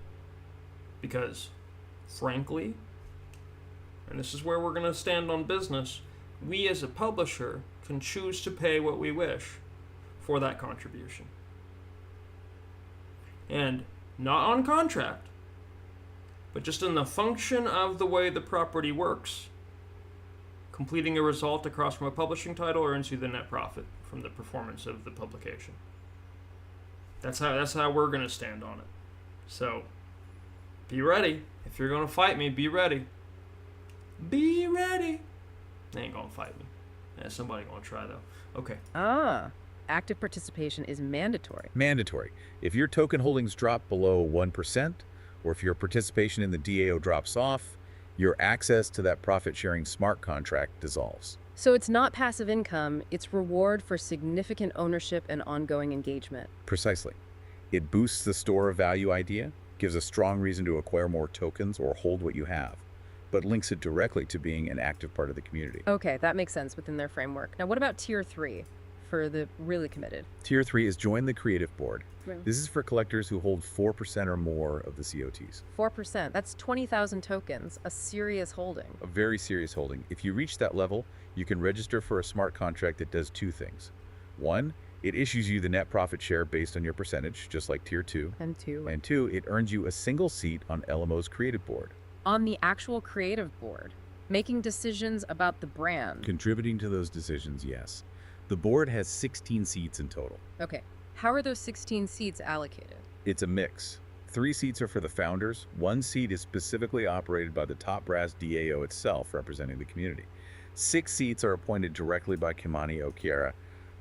Because, frankly, and this is where we're going to stand on business, we as a publisher can choose to pay what we wish for that contribution. And not on contract, but just in the function of the way the property works, completing a result across from a publishing title earns you the net profit from the performance of the publication. That's how we're going to stand on it. So, be ready. If you're going to fight me, be ready. Be ready. They ain't going to fight me. Yeah, somebody going to try, though. Okay. Active participation is mandatory. Mandatory. If your token holdings drop below 1%, or if your participation in the DAO drops off, your access to that profit-sharing smart contract dissolves. So it's not passive income, it's reward for significant ownership and ongoing engagement. Precisely. It boosts the store of value idea, gives a strong reason to acquire more tokens or hold what you have, but links it directly to being an active part of the community. Okay, that makes sense within their framework. Now what about Tier 3? for the really committed. Tier 3 is join the creative board. Right. This is for collectors who hold 4% or more of the COTs. 4%, that's 20,000 tokens, a serious holding. A very serious holding. If you reach that level, you can register for a smart contract that does two things. One, it issues you the net profit share based on your percentage, just like Tier 2. And two, And two, it earns you a single seat on LMO's creative board. on the actual creative board, making decisions about the brand. Contributing to those decisions, yes. The board has 16 seats in total. Okay, how are those 16 seats allocated? It's a mix. 3 seats are for the founders. 1 seat is specifically operated by the top brass DAO itself, representing the community. 6 seats are appointed directly by Kimani Okearah,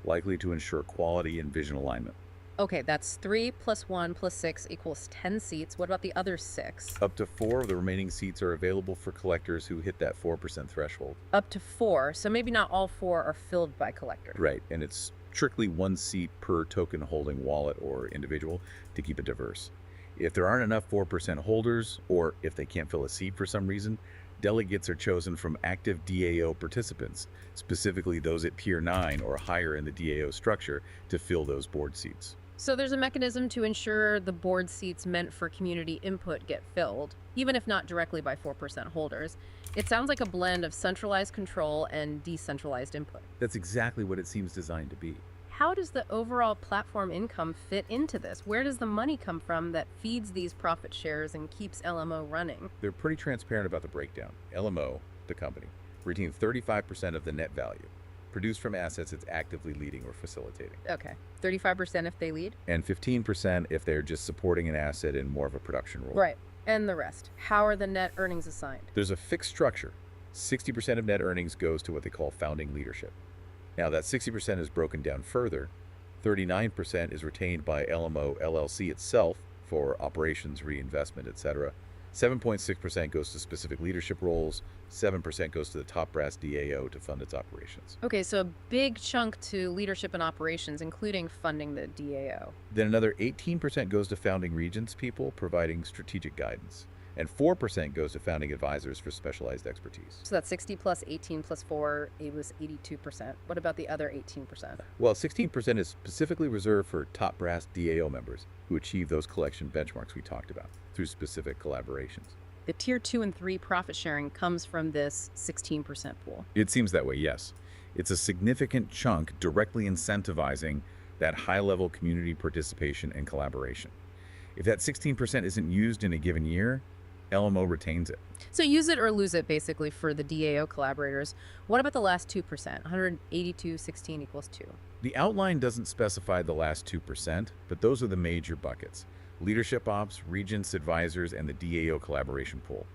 likely to ensure quality and vision alignment. Okay, that's 3 plus 1 plus 6 equals 10 seats. What about the other 6? Up to 4 of the remaining seats are available for collectors who hit that 4% threshold. Up to 4, so maybe not all 4 are filled by collectors. Right, and it's strictly 1 seat per token holding wallet or individual to keep it diverse. If there aren't enough 4% holders, or if they can't fill a seat for some reason, delegates are chosen from active DAO participants, specifically those at Tier 9 or higher in the DAO structure, to fill those board seats. So there's a mechanism to ensure the board seats meant for community input get filled, even if not directly by 4% holders. It sounds like a blend of centralized control and decentralized input. That's exactly what it seems designed to be. How does the overall platform income fit into this? Where does the money come from that feeds these profit shares and keeps LMO running? They're pretty transparent about the breakdown. LMO, the company, retains 35% of the net value, produced from assets it's actively leading or facilitating. Okay, 35% if they lead? And 15% if they're just supporting an asset in more of a production role. Right, and the rest. How are the net earnings assigned? There's a fixed structure. 60% of net earnings goes to what they call founding leadership. Now that 60% is broken down further. 39% is retained by LMO LLC itself for operations, reinvestment, etc. 7.6% goes to specific leadership roles. 7% goes to the top brass DAO to fund its operations. Okay, so a big chunk to leadership and operations, including funding the DAO. Then another 18% goes to founding regions people providing strategic guidance. And 4% goes to founding advisors for specialized expertise. So that's 60 plus 18 plus 4, it was 82%. What about the other 18%? Well, 16% is specifically reserved for top brass DAO members who achieve those collection benchmarks we talked about through specific collaborations. The Tier 2 and 3 profit sharing comes from this 16% pool. It seems that way, yes. It's a significant chunk directly incentivizing that high-level community participation and collaboration. If that 16% isn't used in a given year, LMO retains it. So use it or lose it, basically, for the DAO collaborators. What about the last 2%? 182, 16 equals 2. The outline doesn't specify the last 2%, but those are the major buckets: leadership ops, regents, advisors, and the DAO collaboration pool.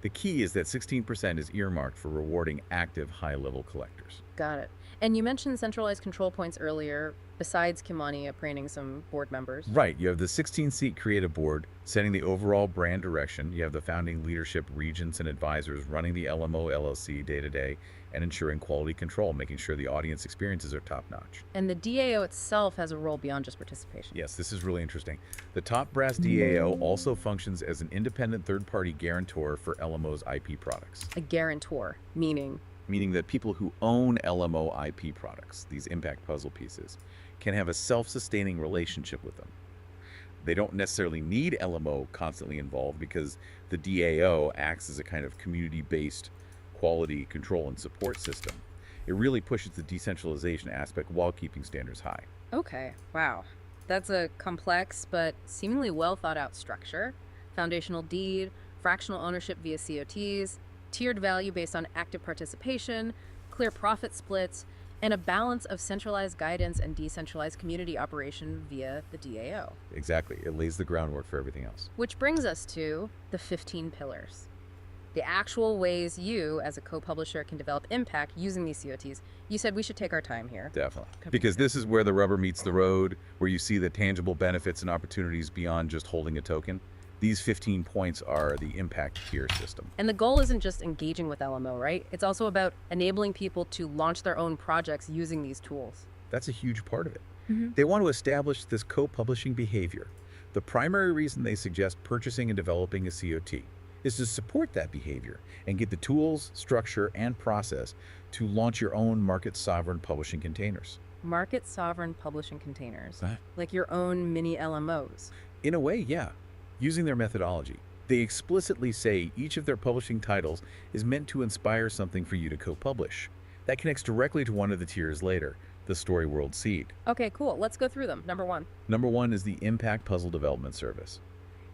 The key is that 16% is earmarked for rewarding active high-level collectors. Got it. And you mentioned centralized control points earlier, besides Kimani appointing some board members. Right. You have the 16-seat creative board setting the overall brand direction. You have the founding leadership, regents, and advisors running the LMO LLC day-to-day and ensuring quality control, making sure the audience experiences are top-notch. And the DAO itself has a role beyond just participation. Yes, this is really interesting. The top brass DAO also functions as an independent third-party guarantor for LMO's IP products. A guarantor, meaning That people who own LMO IP products, these impact puzzle pieces, can have a self-sustaining relationship with them. They don't necessarily need LMO constantly involved because the DAO acts as a kind of community-based quality control and support system. It really pushes the decentralization aspect while keeping standards high. Okay, wow. That's a complex but seemingly well thought out structure. Foundational deed, fractional ownership via COTs, tiered value based on active participation, clear profit splits, and a balance of centralized guidance and decentralized community operation via the DAO. Exactly. It lays the groundwork for everything else. Which brings us to the 15 pillars. The actual ways you, as a co-publisher, can develop impact using these COTs. You said we should take our time here. Definitely. Because this is where the rubber meets the road, where you see the tangible benefits and opportunities beyond just holding a token. These 15 points are the impact tier system. And the goal isn't just engaging with LMO, right? It's also about enabling people to launch their own projects using these tools. That's a huge part of it. They want to establish this co-publishing behavior. The primary reason they suggest purchasing and developing a COT is to support that behavior and get the tools, structure, and process to launch your own market sovereign publishing containers. Market sovereign publishing containers, Huh? like your own mini LMOs. In a way, yeah. Using their methodology, they explicitly say each of their publishing titles is meant to inspire something for you to co-publish. That connects directly to one of the tiers later, the storyworld seed. Okay, cool. Let's go through them. Number 1. Number 1 is the Impact Puzzle Development Service,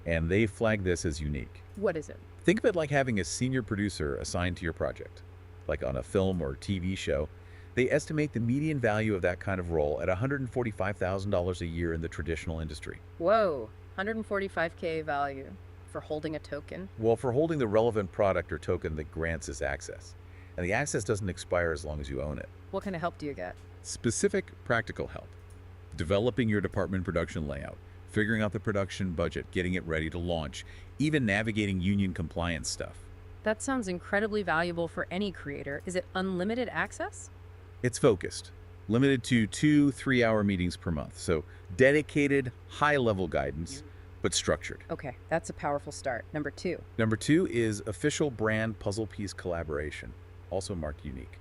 and they flag this as unique. What is it? Think of it like having a senior producer assigned to your project. Like on a film or TV show, they estimate the median value of that kind of role at $145,000 a year in the traditional industry. Whoa, 145K value for holding a token? Well, for holding the relevant product or token that grants us access. And the access doesn't expire as long as you own it. What kind of help do you get? Specific practical help. Developing your department production layout, figuring out the production budget, getting it ready to launch, even navigating union compliance stuff. That sounds incredibly valuable for any creator. Is it unlimited access? It's focused, limited to 2 3-hour meetings per month. So dedicated, high-level guidance, but structured. Okay, that's a powerful start. Number 2. Number 2 is official brand puzzle piece collaboration, also marked unique.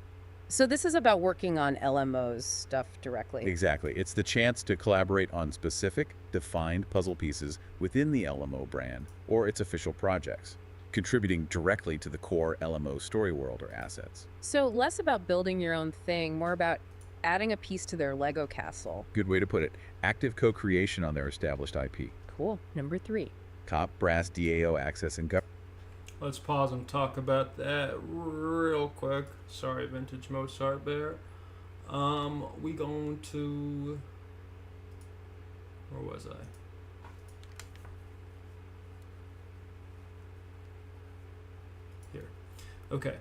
So this is about working on LMO's stuff directly. Exactly. It's the chance to collaborate on specific, defined puzzle pieces within the LMO brand or its official projects, contributing directly to the core LMO story world or assets. So less about building your own thing, more about adding a piece to their Lego castle. Good way to put it. Active co-creation on their established IP. Cool. Number 3. Top brass DAO access and governance. Let's pause and talk about that real quick. Sorry, vintage Mozart Bear. We going to... Where was I? Here. Okay.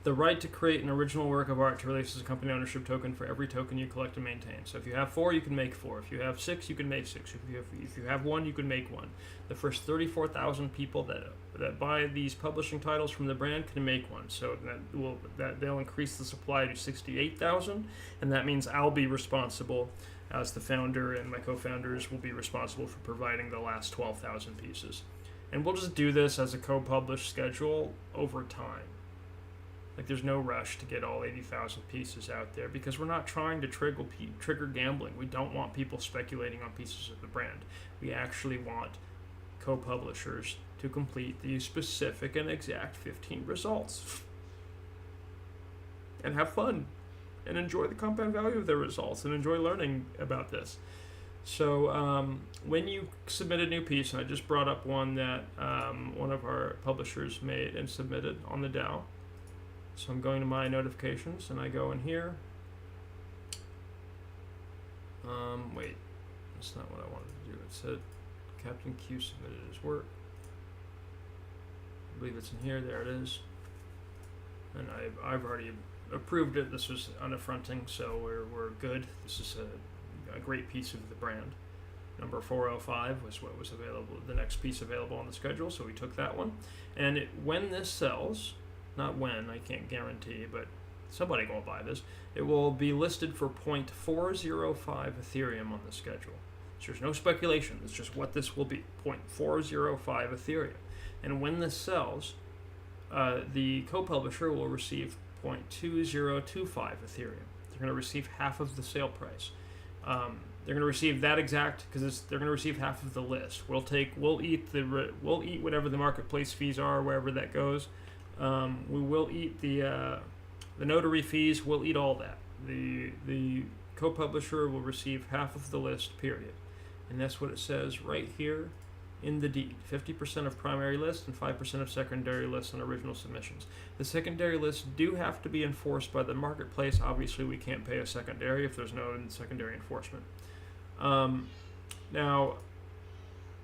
The right to create an original work of art to release as a company ownership token for every token you collect and maintain. So if you have 4, you can make 4. If you have 6, you can make 6. If you have 1, you can make 1. The first 34,000 people that buy these publishing titles from the brand can make 1. So they'll increase the supply to 68,000, and that means I'll be responsible as the founder, and my co-founders will be responsible for providing the last 12,000 pieces. And we'll just do this as a co-published schedule over time. Like, there's no rush to get all 80,000 pieces out there because we're not trying to trigger gambling. We don't want people speculating on pieces of the brand. We actually want co-publishers to complete the specific and exact 15 results and have fun and enjoy the compound value of their results and enjoy learning about this. So when you submit a new piece, and I just brought up one that one of our publishers made and submitted on the DAO. So I'm going to my notifications, and I go in here. Wait, that's not what I wanted to do. It said Captain Q submitted his work. I believe it's in here. There it is. And I've already approved it. This was unaffronting, so we're good. This is a great piece of the brand. Number 405 was what was available, the next piece available on the schedule, so we took that one. And when this sells, not when, I can't guarantee, but somebody will buy this, it will be listed for 0.405 Ethereum on the schedule. So there's no speculation, it's just what this will be, 0.405 Ethereum. And when this sells, the co-publisher will receive 0.2025 Ethereum. They're going to receive half of the sale price. They're going to receive that exact because they're going to receive half of the list. We'll eat whatever the marketplace fees are, wherever that goes. We will eat the notary fees. We'll eat all that. The co-publisher will receive half of the list. Period, and that's what it says right here in the deed. 50% of primary list and 5% of secondary lists on original submissions. The secondary lists do have to be enforced by the marketplace. Obviously, we can't pay a secondary if there's no secondary enforcement. Now,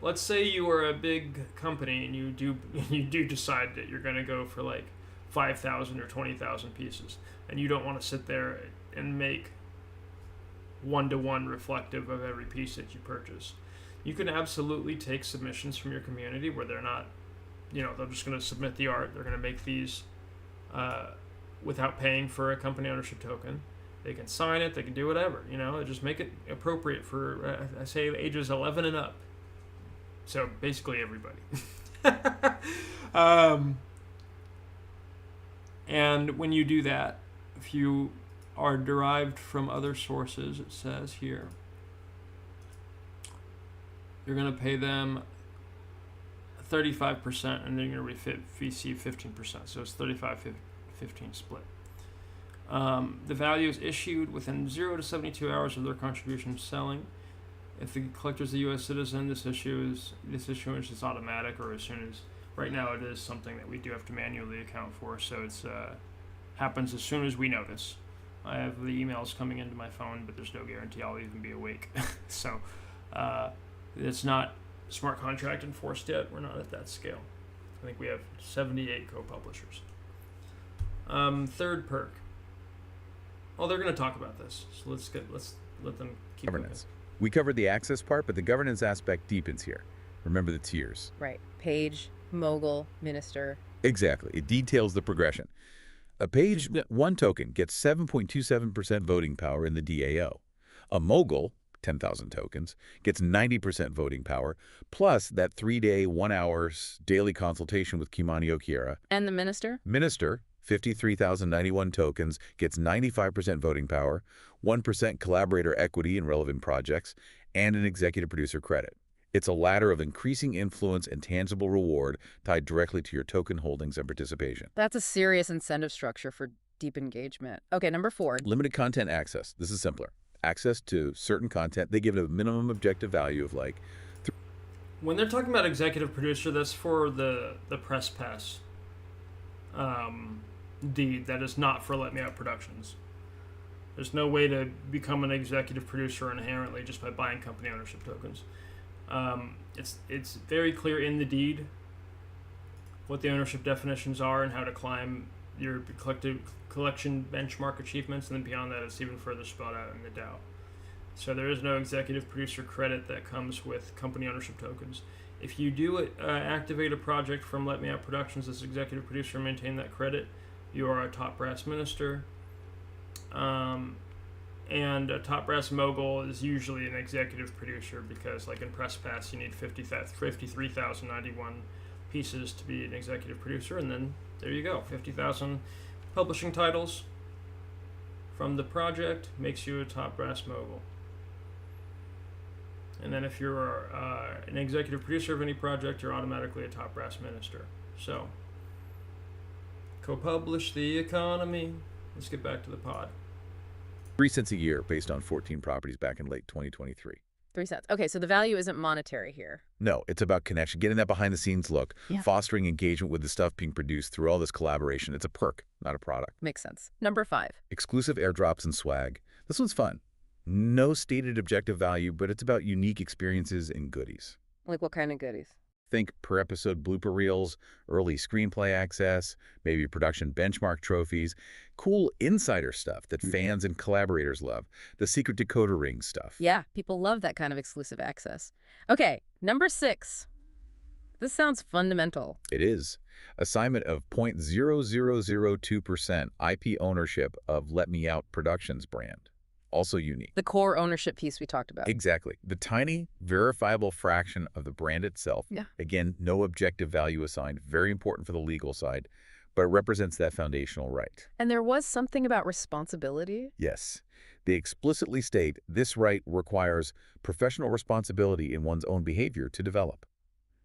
let's say you are a big company and you do decide that you're going to go for like 5,000 or 20,000 pieces, and you don't want to sit there and make one-to-one reflective of every piece that you purchase. You can absolutely take submissions from your community where they're not, they're just going to submit the art. They're going to make these without paying for a company ownership token. They can sign it. They can do whatever. Just make it appropriate for, I say, ages 11 and up. So basically everybody. And when you do that, if you are derived from other sources, it says here. You're going to pay them 35%, and then you're going to receive 15%. So it's 35-15 split. The value is issued within 0 to 72 hours of their contribution selling. If the collector is a U.S. citizen, this issuance is automatic, or as soon as, right now it is something that we do have to manually account for, so it's happens as soon as we notice. I have the emails coming into my phone, but there's no guarantee I'll even be awake. So it's not smart contract enforced yet. We're not at that scale. I think we have 78 co-publishers. Third perk. Oh, they're going to talk about this, so let's let them keep Governance. moving. We covered the access part, but the governance aspect deepens here. Remember the tiers. Right. Page, mogul, minister. Exactly. It details the progression. A page 1 token gets 7.27% voting power in the DAO. A mogul, 10,000 tokens, gets 90% voting power, plus that 3-day, 1 hours daily consultation with Kimani Okearah. And the minister? Minister, 53,091 tokens, gets 95% voting power, 1% collaborator equity in relevant projects, and an executive producer credit. It's a ladder of increasing influence and tangible reward tied directly to your token holdings and participation. That's a serious incentive structure for deep engagement. Okay, number 4. Limited content access. This is simpler. Access to certain content. They give it a minimum objective value of like... When they're talking about executive producer, that's for the press pass deed. That is not for Let Me Out Productions. There's no way to become an executive producer inherently just by buying company ownership tokens. It's very clear in the deed what the ownership definitions are and how to climb your collection benchmark achievements, and then beyond that it's even further spelled out in the DAO. So there is no executive producer credit that comes with company ownership tokens. If you do activate a project from Let Me Out Productions as executive producer and maintain that credit, you are a top brass minister. And a top brass mogul is usually an executive producer because, like in Press Pass, you need 53,091 pieces to be an executive producer, and then there you go, 50,000 publishing titles from the project makes you a top brass mogul. And then if you're an executive producer of any project, you're automatically a top brass minister. So, co-publish the economy. Let's get back to the pod. 3 cents a year based on 14 properties back in late 2023. 3 cents. Okay, so the value isn't monetary here. No, it's about connection, getting that behind-the-scenes look, fostering engagement with the stuff being produced through all this collaboration. It's a perk, not a product. Makes sense. Number 5. Exclusive airdrops and swag. This one's fun. No stated objective value, but it's about unique experiences and goodies. Like what kind of goodies? Think per episode blooper reels, early screenplay access, maybe production benchmark trophies, cool insider stuff that fans and collaborators love, the secret decoder ring stuff. Yeah, people love that kind of exclusive access. Okay, number 6. This sounds fundamental. It is. Assignment of 0.0002% IP ownership of Let Me Out Productions brand. Also unique. The core ownership piece we talked about. Exactly. The tiny, verifiable fraction of the brand itself. Yeah. Again, no objective value assigned. Very important for the legal side, but it represents that foundational right. And there was something about responsibility? Yes. They explicitly state this right requires professional responsibility in one's own behavior to develop.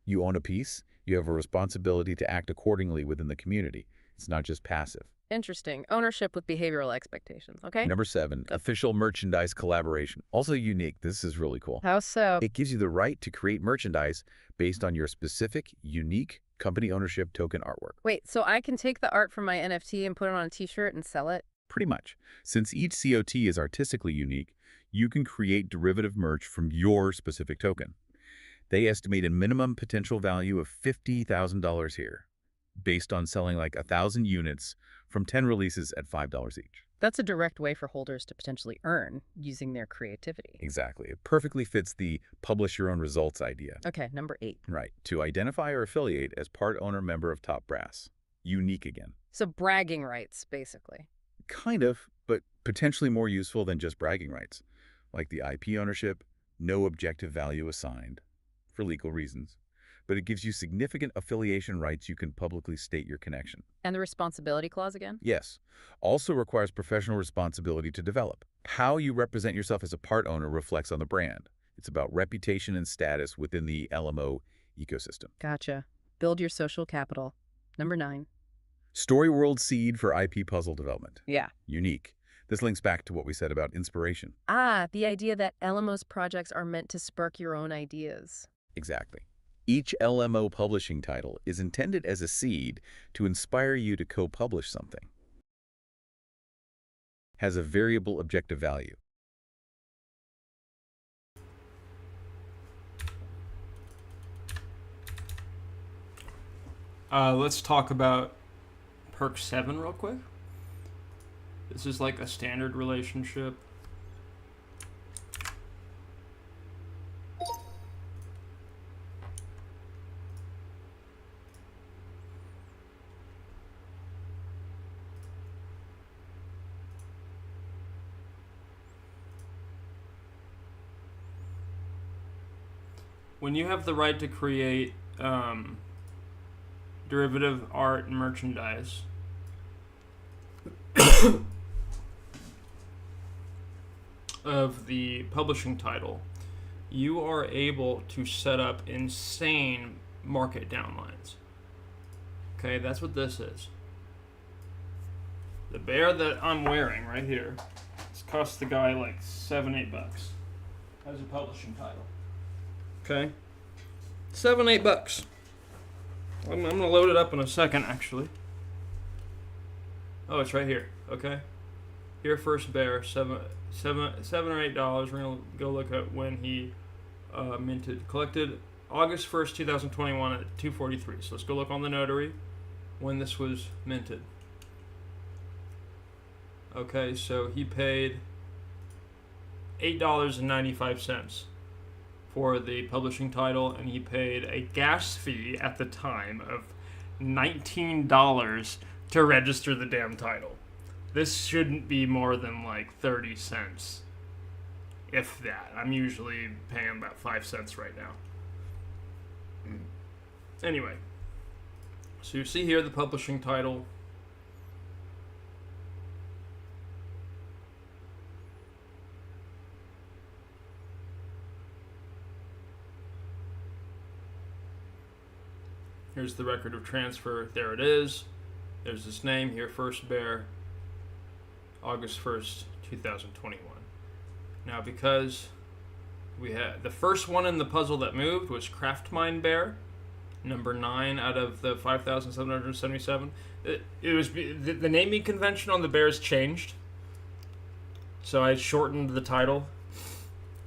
You own a piece, you have a responsibility to act accordingly within the community. It's not just passive. Interesting. Ownership with behavioral expectations. Okay. Number 7, official merchandise collaboration. Also unique. This is really cool. How so? It gives you the right to create merchandise based on your specific, unique company ownership token artwork. Wait, so I can take the art from my NFT and put it on a t-shirt and sell it? Pretty much. Since each COT is artistically unique, you can create derivative merch from your specific token. They estimate a minimum potential value of $50,000 here, based on selling like 1,000 units from 10 releases at $5 each. That's a direct way for holders to potentially earn using their creativity. Exactly. It perfectly fits the publish your own results idea. Okay, number 8. Right. To identify or affiliate as part owner member of Top Brass. Unique again. So bragging rights, basically. Kind of, but potentially more useful than just bragging rights. Like the IP ownership, no objective value assigned, for legal reasons. but it gives you significant affiliation rights. You can publicly state your connection. And the responsibility clause again? Yes. Also requires professional responsibility to develop. How you represent yourself as a part owner reflects on the brand. It's about reputation and status within the LMO ecosystem. Gotcha. Build your social capital. Number 9. Storyworld seed for IP puzzle development. Yeah. Unique. This links back to what we said about inspiration. The idea that LMO's projects are meant to spark your own ideas. Exactly. Each LMO publishing title is intended as a seed to inspire you to co-publish something. Has a variable objective value. Let's talk about perk 7 real quick. This is like a standard relationship. When you have the right to create derivative art and merchandise, of the publishing title, you are able to set up insane market downlines. Okay, that's what this is. The bear that I'm wearing right here, it's cost the guy like $7-8 as a publishing title. Okay, $7-8. I'm gonna load it up in a second, actually. Oh, it's right here. Okay. Here, first bear, $7 or $8. We're gonna go look at when he minted, collected August 1st, 2021 at 2:43. So let's go look on the notary when this was minted. Okay, so he paid $8.95 for the publishing title, and he paid a gas fee at the time of $19 to register the damn title. This shouldn't be more than like 30 cents, if that. I'm usually paying about 5 cents right now. Anyway, so you see here the publishing title. Here's the record of transfer. There it is. There's this name here, First Bear, August 1st, 2021. Now, because we had the first one in the puzzle that moved was Craftmine Bear, number 9 out of the 5,777. It was the naming convention on the bears changed, so I shortened the title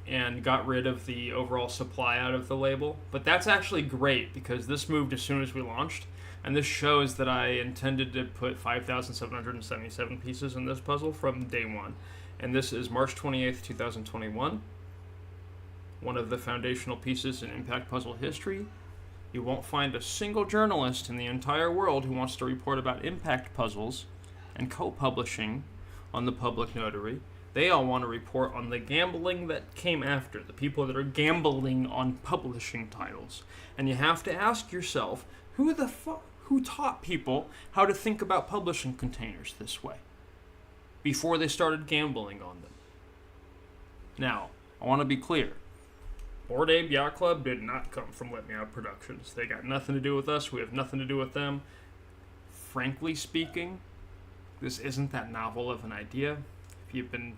and got rid of the overall supply out of the label. But that's actually great because this moved as soon as we launched, and this shows that I intended to put 5,777 pieces in this puzzle from day one. And this is March 28th, 2021. One of the foundational pieces in Impact Puzzle history. You won't find a single journalist in the entire world who wants to report about Impact puzzles and co-publishing on the Public Notary. They all want to report on the gambling that came after, the people that are gambling on publishing titles. And you have to ask yourself, who taught people how to think about publishing containers this way before they started gambling on them? Now, I want to be clear. Bored Ape Yacht Club did not come from Let Me Out Productions. They got nothing to do with us. We have nothing to do with them. Frankly speaking, this isn't that novel of an idea. If you've been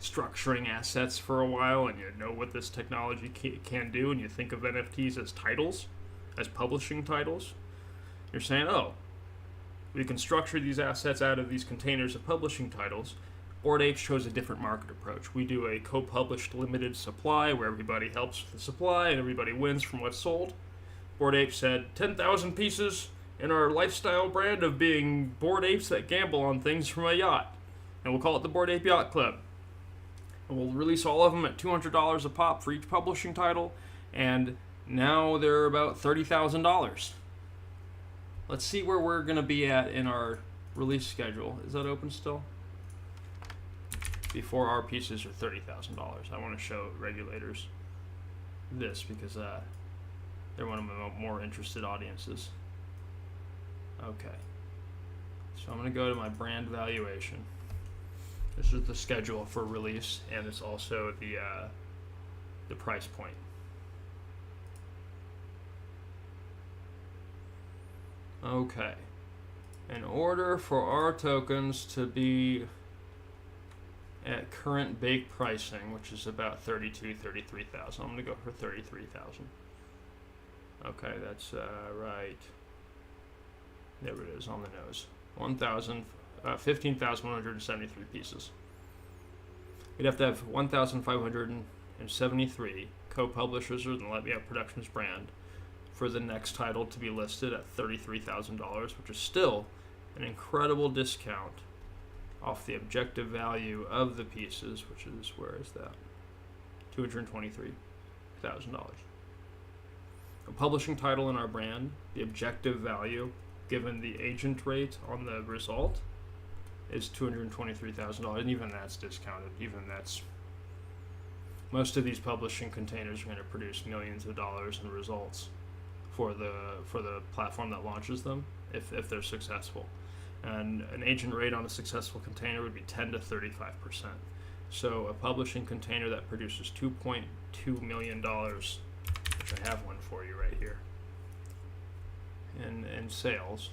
structuring assets for a while and you know what this technology can do, and you think of NFTs as titles, as publishing titles, you're saying, oh, we can structure these assets out of these containers of publishing titles. Bored Ape chose a different market approach. We do a co-published limited supply where everybody helps with the supply and everybody wins from what's sold. Bored Ape said 10,000 pieces in our lifestyle brand of being bored apes that gamble on things from a yacht. And we'll call it the Bored Ape Yacht Club. And we'll release all of them at $200 a pop for each publishing title. And now they're about $30,000. Let's see where we're going to be at in our release schedule. Is that open still? Before our pieces are $30,000. I want to show regulators this because They're one of my more interested audiences. Okay. So I'm going to go to my brand valuation. This is the schedule for release, and it's also the price point. Okay. In order for our tokens to be at current bake pricing, which is about 33,000, I'm going to go for 33,000. Okay, that's right. There it is on the nose. 15,173 pieces. We'd have to have 1,573 co-publishers or the Let Me Out Productions brand for the next title to be listed at $33,000, which is still an incredible discount off the objective value of the pieces, which is, where is that? $223,000. A publishing title in our brand, the objective value, given the agent rate on the result, is $223,000, and even that's discounted. Even that's, most of these publishing containers are going to produce millions of dollars in results for the platform that launches them, if they're successful. And an agent rate on a successful container would be 10 to 35%. So a publishing container that produces $2.2 million, which I have one for you right here, in sales.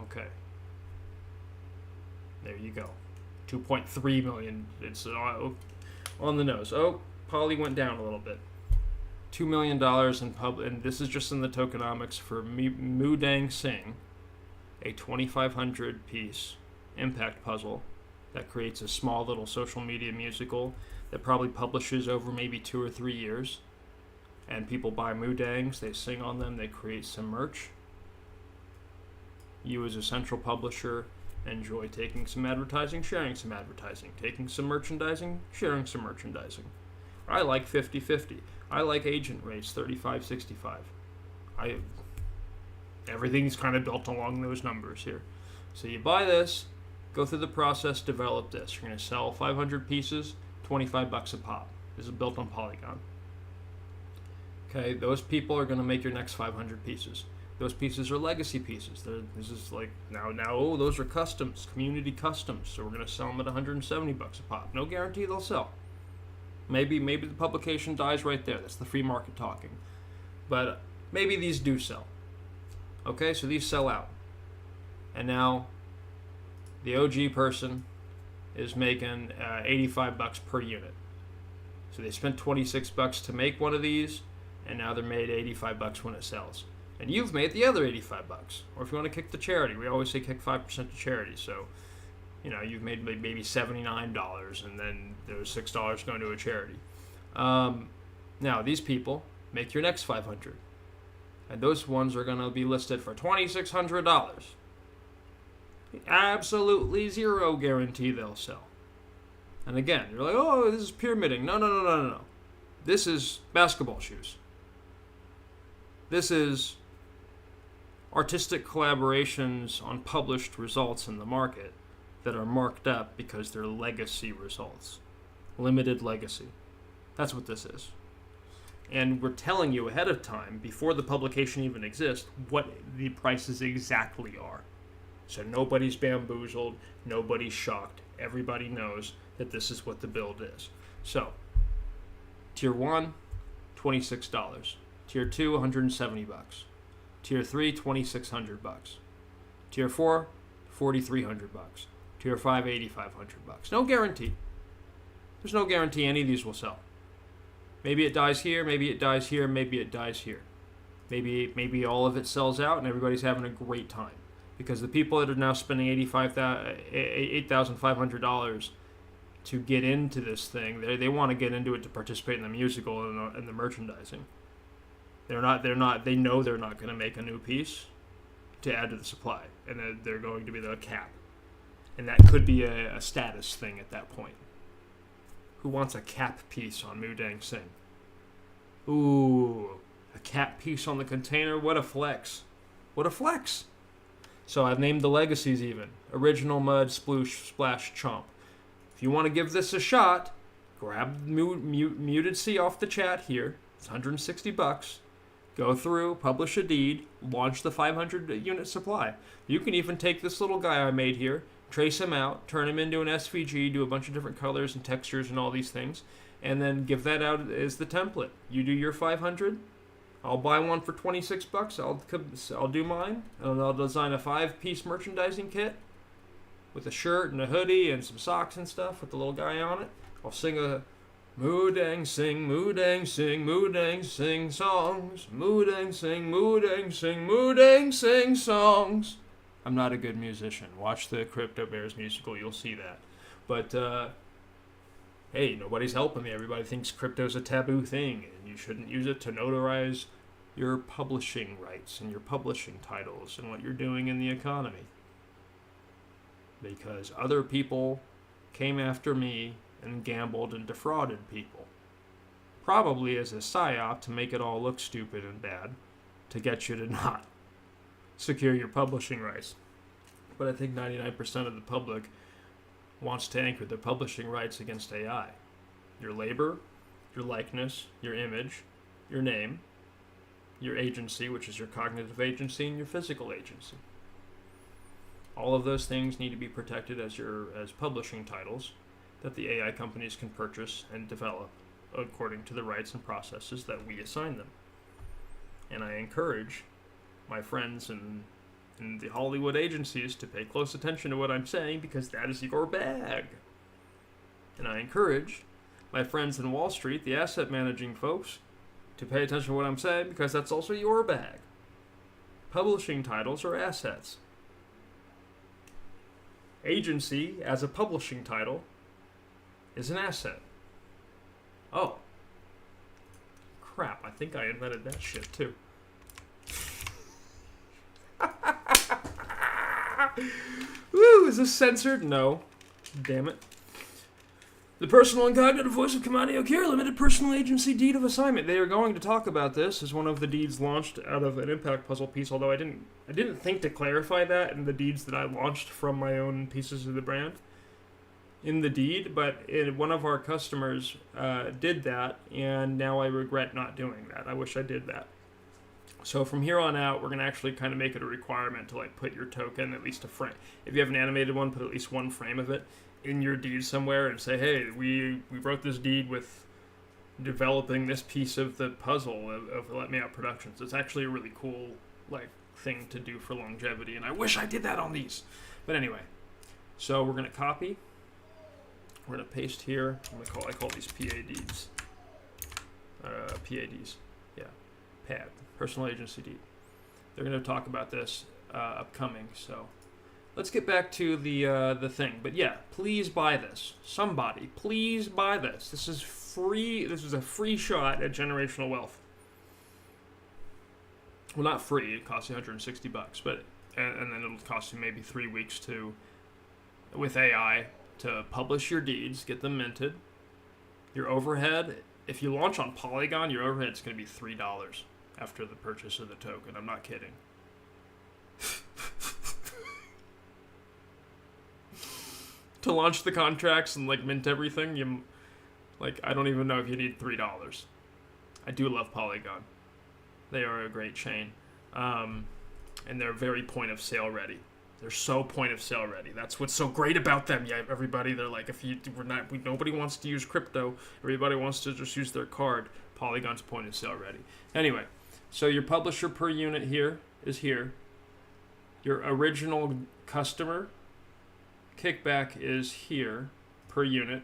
Okay. There you go. 2.3 million. It's on the nose. Oh, Polly went down a little bit. $2 million in and this is just in the tokenomics for Mu Dang Sing, a 2,500 piece impact puzzle that creates a small little social media musical that probably publishes over maybe 2 or 3 years. And people buy Mu Dangs, they sing on them, they create some merch. You as a central publisher enjoy taking some advertising, sharing some advertising, taking some merchandising, sharing some merchandising. I like 50-50. I like agent rates 35-65. Everything's kind of built along those numbers here. So you buy this, go through the process, develop this. You're going to sell 500 pieces, $25 a pop. This is built on Polygon. Okay, those people are going to make your next 500 pieces. Those pieces are legacy pieces. This is like now. Oh, those are customs, community customs. So we're going to sell them at $170 a pop. No guarantee they'll sell. Maybe the publication dies right there. That's the free market talking. But maybe these do sell. Okay, so these sell out. And now the OG person is making $85 per unit. So they spent $26 to make one of these, and now they're made $85 when it sells. And you've made the other $85. Or if you want to kick the charity, we always say kick 5% to charity. So, you've made maybe $79, and then there's $6 going to a charity. Now, these people make your next 500. And those ones are going to be listed for $2,600. Absolutely zero guarantee they'll sell. And again, you're like, oh, this is pyramiding. No. This is basketball shoes. This is artistic collaborations on published results in the market that are marked up because they're legacy results. Limited legacy. That's what this is. And we're telling you ahead of time, before the publication even exists, what the prices exactly are. So nobody's bamboozled, nobody's shocked. Everybody knows that this is what the build is. So, Tier 1, $26. Tier 2, $170. Tier 3, $2,600. Tier 4, $4,300. Tier 5, $8,500. No guarantee. There's no guarantee any of these will sell. Maybe it dies here, maybe it dies here, maybe it dies here. Maybe all of it sells out and everybody's having a great time. Because the people that are now spending $8,500 to get into this thing, they want to get into it to participate in the musical and the merchandising. They know they're not going to make a new piece to add to the supply, and they're going to be the cap. And that could be a status thing at that point. Who wants a cap piece on Mu Dang Sing? Ooh, a cap piece on the container? What a flex. What a flex. So I've named the legacies even. Original Mud, Sploosh, Splash, Chomp. If you want to give this a shot, grab Muted C off the chat here. It's $160. Go through, publish a deed, launch the 500 unit supply. You can even take this little guy I made here, trace him out, turn him into an SVG, do a bunch of different colors and textures and all these things, and then give that out as the template. You do your 500, I'll buy one for 26 bucks. I'll do mine, and I'll design a 5-piece merchandising kit with a shirt and a hoodie and some socks and stuff with the little guy on it. I'll sing a moo-dang sing, moo-dang sing, moo-dang sing songs, moo-dang sing, moo-dang sing, moo-dang sing songs. I'm not a good musician. Watch the Crypto Bears musical, you'll see that. But hey, nobody's helping me. Everybody thinks crypto's a taboo thing, and you shouldn't use it to notarize your publishing rights and your publishing titles and what you're doing in the economy. Because other people came after me and gambled and defrauded people. Probably as a psyop to make it all look stupid and bad, to get you to not secure your publishing rights. But I think 99% of the public wants to anchor their publishing rights against AI. Your labor, your likeness, your image, your name, your agency, which is your cognitive agency, and your physical agency. All of those things need to be protected as publishing titles that the AI companies can purchase and develop according to the rights and processes that we assign them. And I encourage my friends in the Hollywood agencies to pay close attention to what I'm saying, because that is your bag. And I encourage my friends in Wall Street, the asset managing folks, to pay attention to what I'm saying, because that's also your bag. Publishing titles are assets. Agency, as a publishing title, is an asset. Oh. Crap, I think I invented that shit too. Woo, is this censored? No. Damn it. The personal and cognitive voice of Kimani Okearah, limited personal agency deed of assignment. They are going to talk about this as one of the deeds launched out of an impact puzzle piece, although I didn't think to clarify that in the deeds that I launched from my own pieces of the brand in the deed, but one of our customers did that, and now I regret not doing that. I wish I did that. So from here on out, we're going to actually kind of make it a requirement to like put your token, at least a frame. If you have an animated one, put at least one frame of it in your deed somewhere and say, hey, we wrote this deed with developing this piece of the puzzle of Let Me Out Productions. It's actually a really cool like thing to do for longevity, and I wish I did that on these. But anyway, so we're going to copy. We're going to paste here. I call these PADs. PADs. Yeah. PAD. Personal agency deed. They're going to talk about this upcoming, so let's get back to the thing. But yeah, please buy this. Somebody, please buy this. This is free. This is a free shot at generational wealth. Well, not free. It costs you $160, but and then it'll cost you maybe 3 weeks with AI to publish your deeds, get them minted. Your overhead, if you launch on Polygon, your overhead is going to be $3 after the purchase of the token. I'm not kidding. To launch the contracts and like mint everything, I don't even know if you need $3. I do love Polygon. They are a great chain, and they're very point of sale ready. They're so point of sale ready. That's what's so great about them. Yeah, everybody, they're like, nobody wants to use crypto. Everybody wants to just use their card. Polygon's point of sale ready. Anyway, so your publisher per unit here is here. Your original customer kickback is here per unit.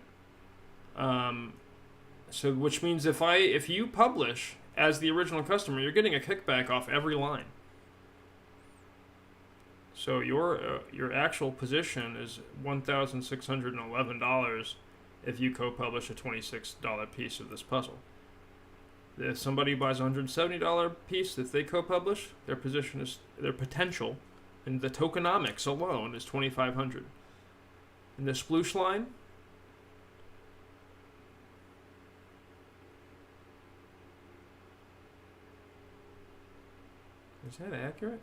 So which means if you publish as the original customer, you're getting a kickback off every line. So your actual position is $1,611 if you co-publish a $26 piece of this puzzle. If somebody buys a $170 piece, if they co-publish, their potential in the tokenomics alone is $2,500. And the sploosh line, is that accurate?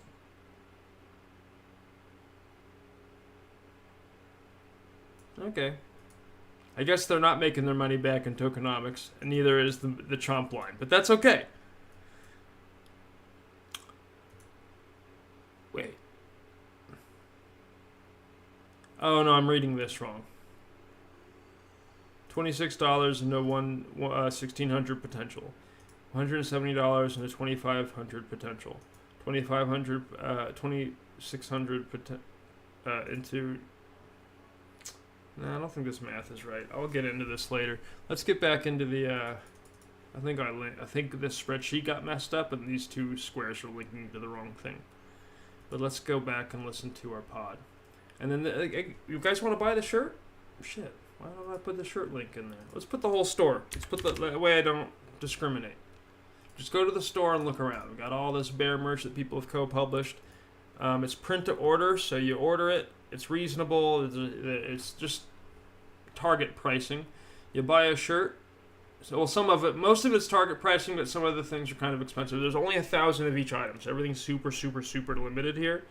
Okay. I guess they're not making their money back in tokenomics, and neither is the chomp line, but that's okay. Oh no, I'm reading this wrong. $26 into 1,600 potential. $170 into 2,500 potential. 2,500, 2,600 into. No, I don't think this math is right. I'll get into this later. Let's get back into the. I think this spreadsheet got messed up, and these two squares are linking to the wrong thing. But let's go back and listen to our pod. And then, you guys want to buy the shirt? Shit, why don't I put the shirt link in there? Let's put the whole store. Let's put that way I don't discriminate. Just go to the store and look around. We've got all this Bear merch that people have co-published. It's print to order, so you order it. It's reasonable. It's just target pricing. You buy a shirt. So, well, most of it's target pricing, but some of the things are kind of expensive. There's only 1,000 of each item, so everything's super, super, super limited here.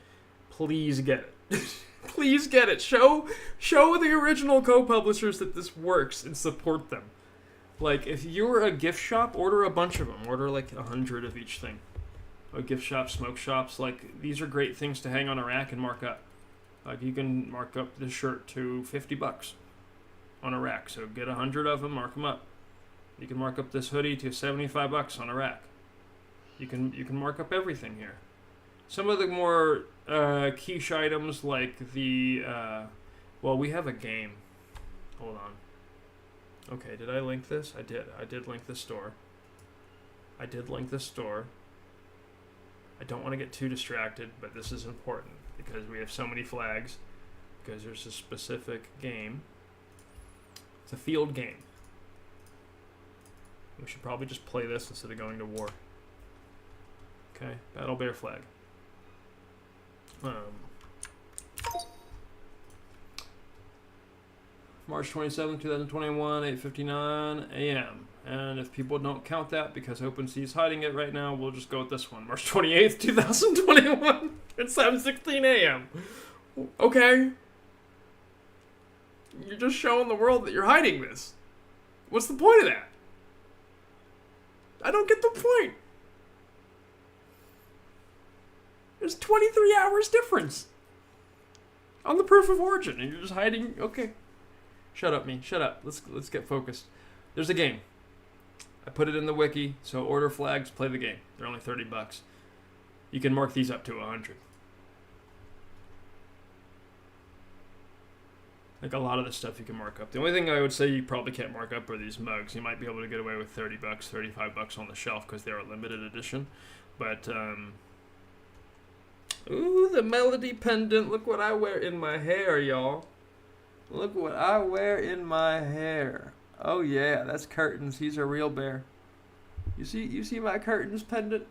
Please get it. Please get it. Show the original co-publishers that this works and support them. Like, if you're a gift shop, order a bunch of them. Order like 100 of each thing. A gift shop, smoke shops, like, these are great things to hang on a rack and mark up. Like, you can mark up this shirt to $50 on a rack. So get 100 of them, mark them up. You can mark up this hoodie to $75 on a rack. You can mark up everything here. Some of the more quiche items, like the well, we have a game. Hold on. Okay, did I link this? I did. I did link the store. I don't want to get too distracted, but this is important because we have so many flags. Because there's a specific game. It's a field game. We should probably just play this instead of going to war. Okay, Battle Bear flag. March 27, 2021, 8:59 a.m. And if people don't count that because OpenSea's hiding it right now, we'll just go with this one. March 28th, 2021 at 7:16 a.m. Okay. You're just showing the world that you're hiding this. What's the point of that? I don't get the point. There's 23 hours difference on the proof of origin, and you're just hiding. Okay, shut up, me. Shut up. Let's get focused. There's a game. I put it in the wiki, so order flags, play the game. They're only $30. You can mark these up to 100. Like a lot of the stuff you can mark up. The only thing I would say you probably can't mark up are these mugs. You might be able to get away with $30, $35 on the shelf because they're a limited edition. But, ooh, the melody pendant. Look what I wear in my hair, y'all. Look what I wear in my hair. Oh yeah, that's Curtains. He's a real bear. You see my Curtains pendant?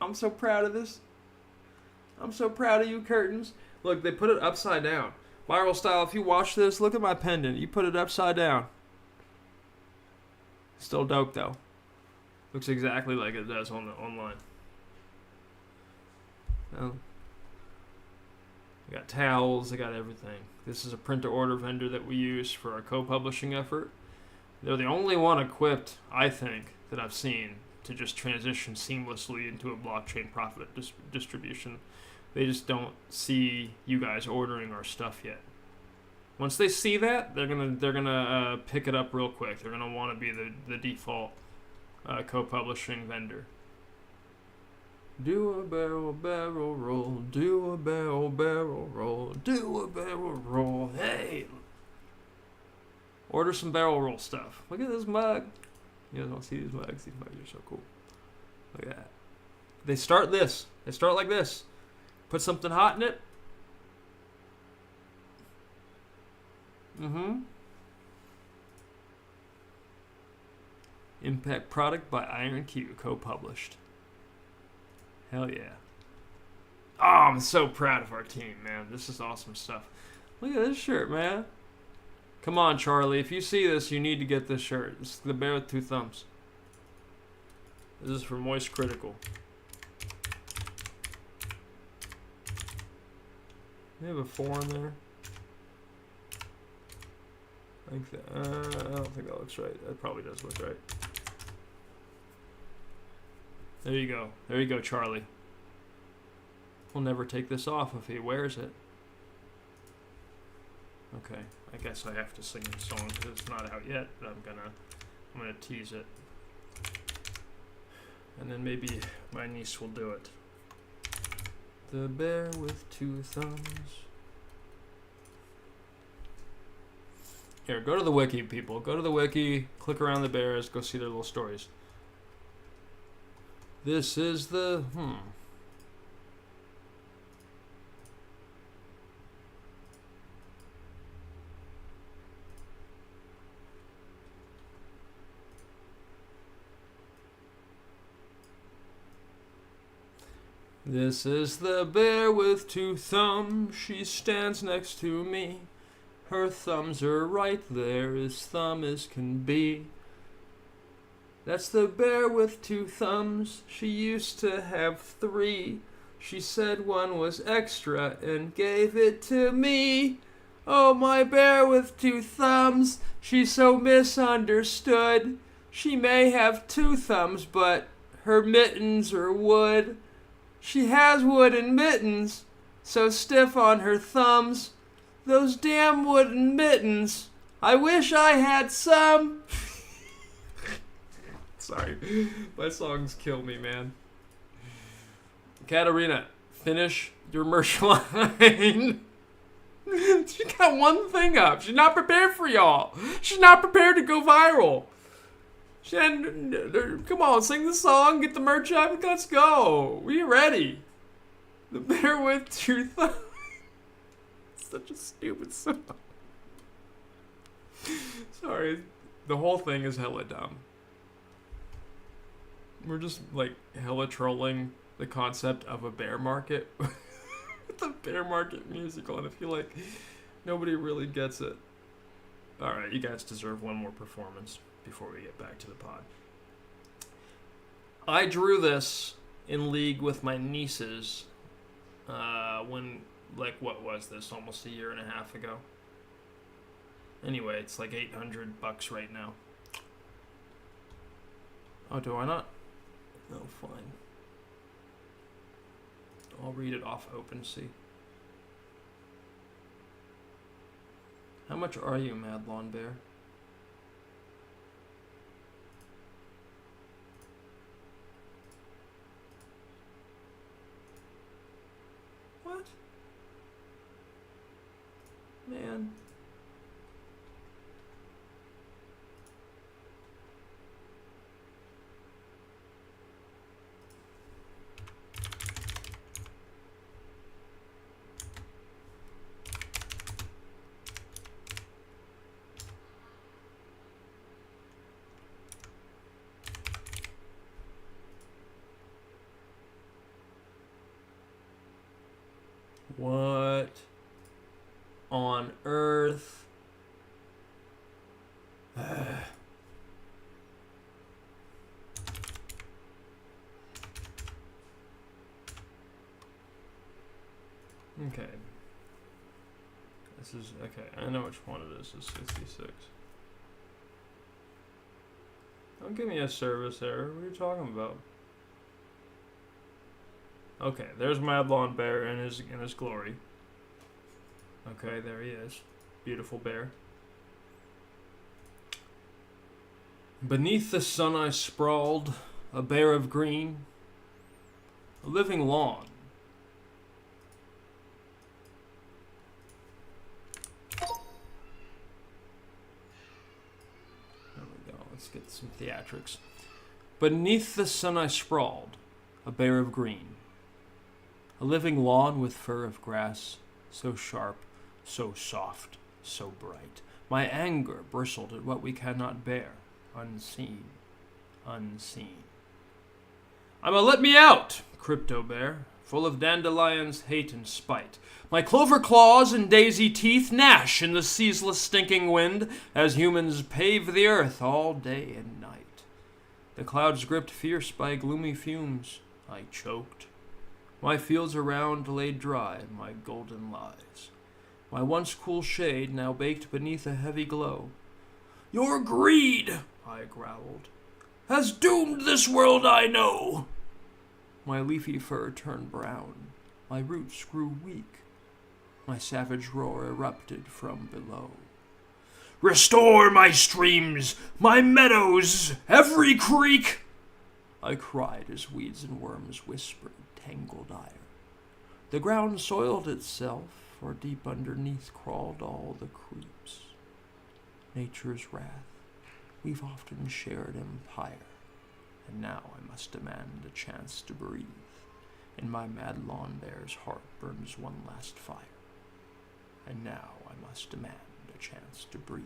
I'm so proud of this. I'm so proud of you, Curtains. Look, they put it upside down. Viral style, if you watch this, look at my pendant. You put it upside down. Still dope, though. Looks exactly like it does online. Oh. I got towels, I got everything. This is a print-to-order vendor that we use for our co-publishing effort. They're the only one equipped, I think, that I've seen to just transition seamlessly into a blockchain profit distribution. They just don't see you guys ordering our stuff yet. Once they see that, they're gonna pick it up real quick. They're gonna want to be the default co-publishing vendor. Do a barrel roll, do a barrel roll, do a barrel roll. Hey, order some barrel roll stuff. Look at this mug. You guys don't see these mugs. These mugs are so cool. Look at that. They start like this. Put something hot in it. Impact product by IronQ, co-published. Hell yeah. Oh, I'm so proud of our team, man. This is awesome stuff. Look at this shirt, man. Come on, Charlie. If you see this, you need to get this shirt. It's the bear with two thumbs. This is for Moist Critical. They have a 4 in there. I don't think that looks right. That probably does look right. There you go. There you go, Charlie. We'll never take this off if he wears it. Okay, I guess I have to sing the song because it's not out yet, but I'm gonna tease it. And then maybe my niece will do it. The bear with two thumbs. Here, go to the wiki, people. Go to the wiki, click around the bears, go see their little stories. This is the, This is the bear with two thumbs. She stands next to me. Her thumbs are right there, as thumb as can be. That's the bear with two thumbs. She used to have three. She said one was extra and gave it to me. Oh, my bear with two thumbs. She's so misunderstood. She may have two thumbs, but her mittens are wood. She has wooden mittens, so stiff on her thumbs. Those damn wooden mittens. I wish I had some. Sorry, my songs kill me, man. Katarina, finish your merch line. She got one thing up. She's not prepared for y'all. She's not prepared to go viral. Come on, sing the song, get the merch up, let's go. We ready. The bear with two thumbs. Such a stupid song. Sorry, the whole thing is hella dumb. We're just like hella trolling the concept of a bear market. The bear market musical, and I feel like nobody really gets it. Alright, you guys deserve one more performance before we get back to the pod. I drew this in league with my nieces when, like, what was this? Almost a year and a half ago. Anyway, it's like $800 right now. Oh, do I not? No, fine. I'll read it off OpenSea. How much are you, Mad Lawn Bear? What? Man. What on earth? Okay. This is, okay, I know which one it is. It's 66. Don't give me a service error. What are you talking about? Okay, there's Mad Lawn Bear in his glory. Okay, there he is. Beautiful bear. Beneath the sun I sprawled, a bear of green, a living lawn. There we go, let's get some theatrics. Beneath the sun I sprawled, a bear of green. A living lawn with fur of grass, so sharp, so soft, so bright. My anger bristled at what we cannot bear, unseen, unseen. I'ma let me out, Crypto Bear, full of dandelions, hate, and spite. My clover claws and daisy teeth gnash in the ceaseless stinking wind as humans pave the earth all day and night. The clouds gripped fierce by gloomy fumes, I choked. My fields around lay dry, my golden lies. My once cool shade now baked beneath a heavy glow. Your greed, I growled, has doomed this world I know. My leafy fur turned brown, my roots grew weak. My savage roar erupted from below. Restore my streams, my meadows, every creek! I cried as weeds and worms whispered, tangled ire. The ground soiled itself, for deep underneath crawled all the creeps. Nature's wrath, we've often shared empire, and now I must demand a chance to breathe. In my mad lawn bear's heart burns one last fire, and now I must demand a chance to breathe.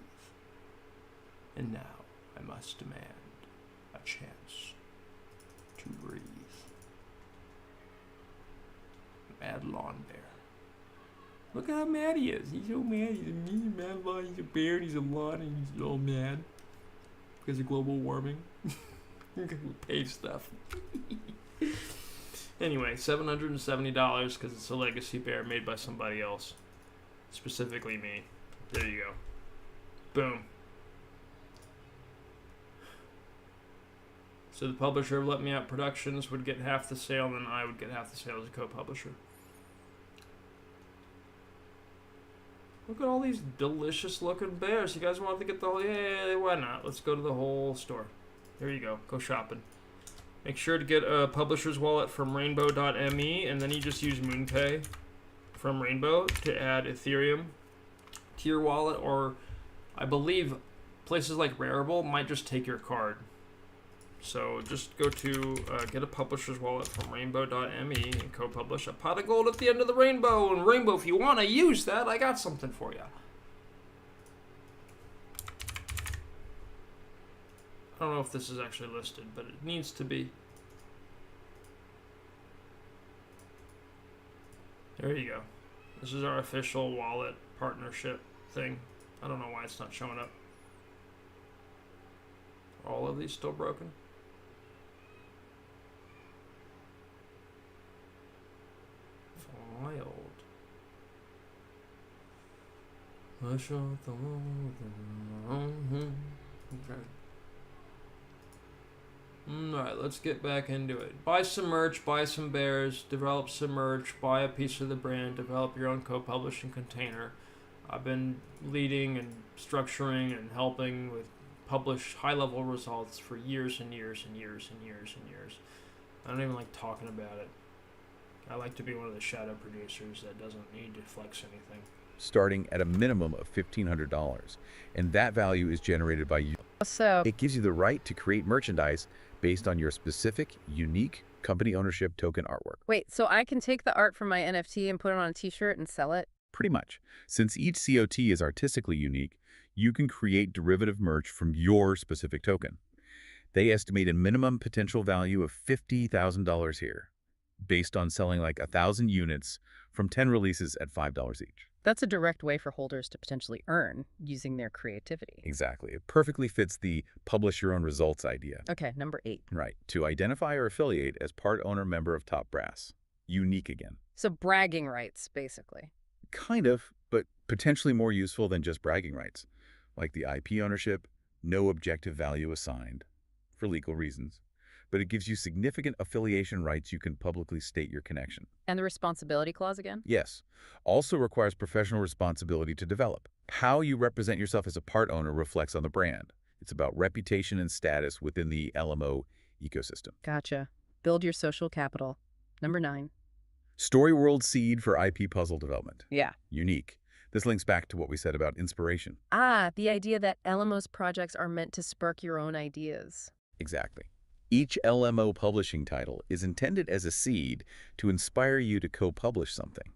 And now I must demand a chance to breathe. Mad lawn bear. Look how mad he is. He's so mad. He's a mad lawn. He's a bear and he's a lawn and he's all mad because of global warming. Pay stuff. Anyway, $770 because it's a legacy bear made by somebody else. Specifically me. There you go. Boom. So the publisher of Let Me Out Productions would get half the sale, and then I would get half the sale as a co-publisher. Look at all these delicious looking bears. You guys want to get the whole... Yeah, why not? Let's go to the whole store. There you go. Go shopping. Make sure to get a publisher's wallet from rainbow.me, and then you just use MoonPay from Rainbow to add Ethereum to your wallet, or I believe places like Rarible might just take your card. So just go to get a publisher's wallet from rainbow.me and co-publish a pot of gold at the end of the rainbow. And Rainbow, if you want to use that, I got something for you. I don't know if this is actually listed, but it needs to be. There you go. This is our official wallet partnership thing. I don't know why it's not showing up. Are all of these still broken? Filed. Okay. Alright, let's get back into it. Buy some merch, buy some bears, develop some merch, buy a piece of the brand, develop your own co-publishing container. I've been leading and structuring and helping with publish high-level results for years and years and years and years and years. I don't even like talking about it. I like to be one of the shadow producers that doesn't need to flex anything. Starting at a minimum of $1,500, and that value is generated by you. So It gives you the right to create merchandise based on your specific, unique company ownership token artwork. wait, so I can take the art from my NFT and put it on a t-shirt and sell it? Pretty much. Since each COT is artistically unique, you can create derivative merch from your specific token. They estimate a minimum potential value of $50,000 here, based on selling like 1,000 units from 10 releases at $5 each. That's a direct way for holders to potentially earn using their creativity. Exactly. It perfectly fits the publish your own results idea. Okay, number 8. Right. To identify or affiliate as part owner member of Top Brass. Unique again. So bragging rights, basically. Kind of, but potentially more useful than just bragging rights, like the IP ownership, no objective value assigned, for legal reasons, but it gives you significant affiliation rights you can publicly state your connection. And the responsibility clause again? Yes. Also requires professional responsibility to develop. How you represent yourself as a part owner reflects on the brand. It's about reputation and status within the LMO ecosystem. Gotcha. Build your social capital. Number 9. Storyworld seed for IP puzzle development. Yeah. Unique. This links back to what we said about inspiration. Ah, the idea that LMO's projects are meant to spark your own ideas. Exactly. Each LMO publishing title is intended as a seed to inspire you to co-publish something.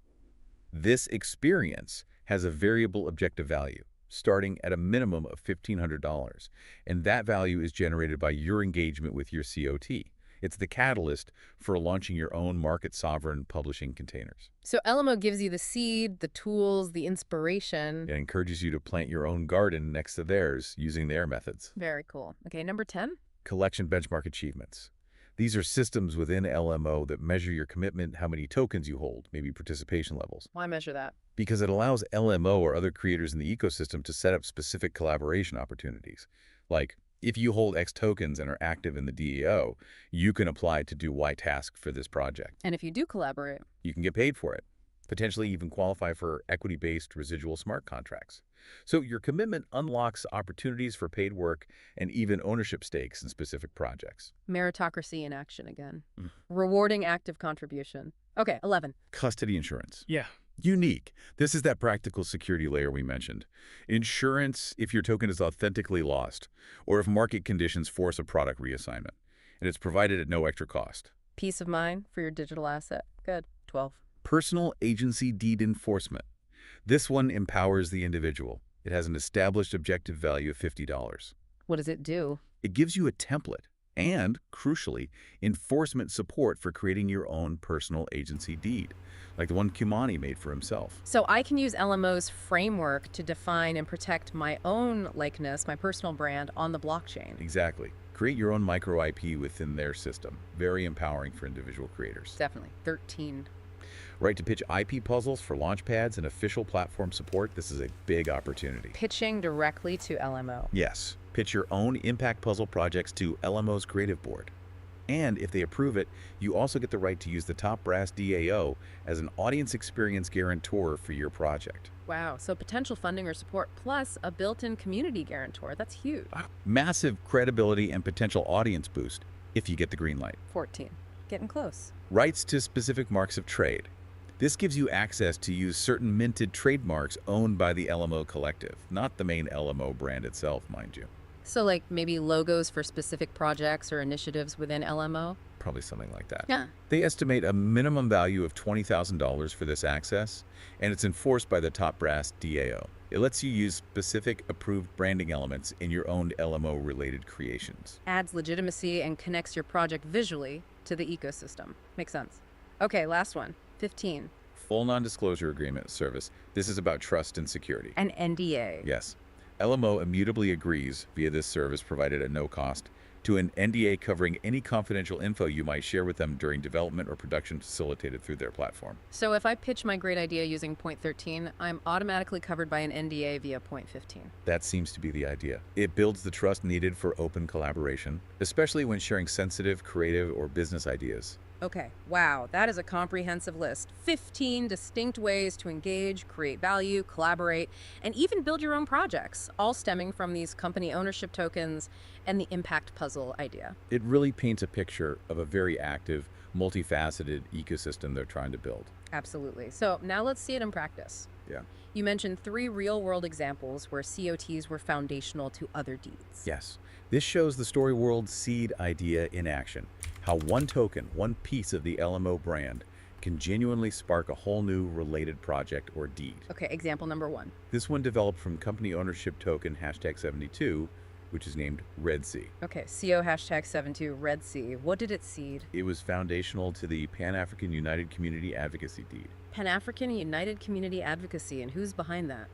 This experience has a variable objective value, starting at a minimum of $1,500, and that value is generated by your engagement with your COT. It's the catalyst for launching your own market-sovereign publishing containers. So LMO gives you the seed, the tools, the inspiration. It encourages you to plant your own garden next to theirs using their methods. Very cool. Okay, number 10. Collection benchmark achievements. These are systems within LMO that measure your commitment, how many tokens you hold, maybe participation levels. Why measure that? Because it allows LMO or other creators in the ecosystem to set up specific collaboration opportunities. Like, if you hold X tokens and are active in the DAO, you can apply to do Y task for this project. And if you do collaborate? You can get paid for it. potentially even qualify for equity-based residual smart contracts. So your commitment unlocks opportunities for paid work and even ownership stakes in specific projects. Meritocracy in action again. Mm. Rewarding active contribution. Okay, 11. Custody insurance. Yeah. Unique. This is that practical security layer we mentioned. Insurance if your token is authentically lost, or if market conditions force a product reassignment, and it's provided at no extra cost. Peace of mind for your digital asset. Good. 12. Personal agency deed enforcement. This one empowers the individual. It has an established objective value of $50. What does it do? It gives you a template and, crucially, enforcement support for creating your own personal agency deed, like the one Kimani made for himself. So I can use LMO's framework to define and protect my own likeness, my personal brand, on the blockchain. Exactly. Create your own micro IP within their system. Very empowering for individual creators. Definitely. 13. Right to pitch IP puzzles for launchpads and official platform support. This is a big opportunity. Pitching directly to LMO. Yes. Pitch your own impact puzzle projects to LMO's creative board. And if they approve it, you also get the right to use the top brass DAO as an audience experience guarantor for your project. Wow, so potential funding or support plus a built-in community guarantor. That's huge. Massive credibility and potential audience boost if you get the green light. 14. Getting close. Rights to specific marks of trade. This gives you access to use certain minted trademarks owned by the LMO collective, not the main LMO brand itself, mind you. So like maybe logos for specific projects or initiatives within LMO? Probably something like that. Yeah. They estimate a minimum value of $20,000 for this access, and it's enforced by the top brass DAO. It lets you use specific approved branding elements in your own LMO-related creations. Adds legitimacy and connects your project visually to the ecosystem. Makes sense. Okay, last one. 15. Full non-disclosure agreement service. This is about trust and security. An NDA. Yes. LMO immutably agrees, via this service provided at no cost, to an NDA covering any confidential info you might share with them during development or production facilitated through their platform. So if I pitch my great idea using point 13, I'm automatically covered by an NDA via point 15. That seems to be the idea. It builds the trust needed for open collaboration, especially when sharing sensitive, creative, or business ideas. Okay, wow, that is a comprehensive list. 15 distinct ways to engage, create value, collaborate, and even build your own projects, all stemming from these company ownership tokens and the impact puzzle idea. It really paints a picture of a very active, multifaceted ecosystem they're trying to build. Absolutely. So now let's see it in practice. Yeah. You mentioned 3 real-world examples where COTs were foundational to other deeds. Yes. This shows the storyworld seed idea in action. How one token, one piece of the LMO brand, can genuinely spark a whole new related project or deed. Okay, example number 1. This one developed from company ownership token #72, which is named Red Sea. Okay, CO #72 Red Sea. What did it seed? It was foundational to the Pan-African United Community Advocacy deed. Pan-African United Community Advocacy, and who's behind that?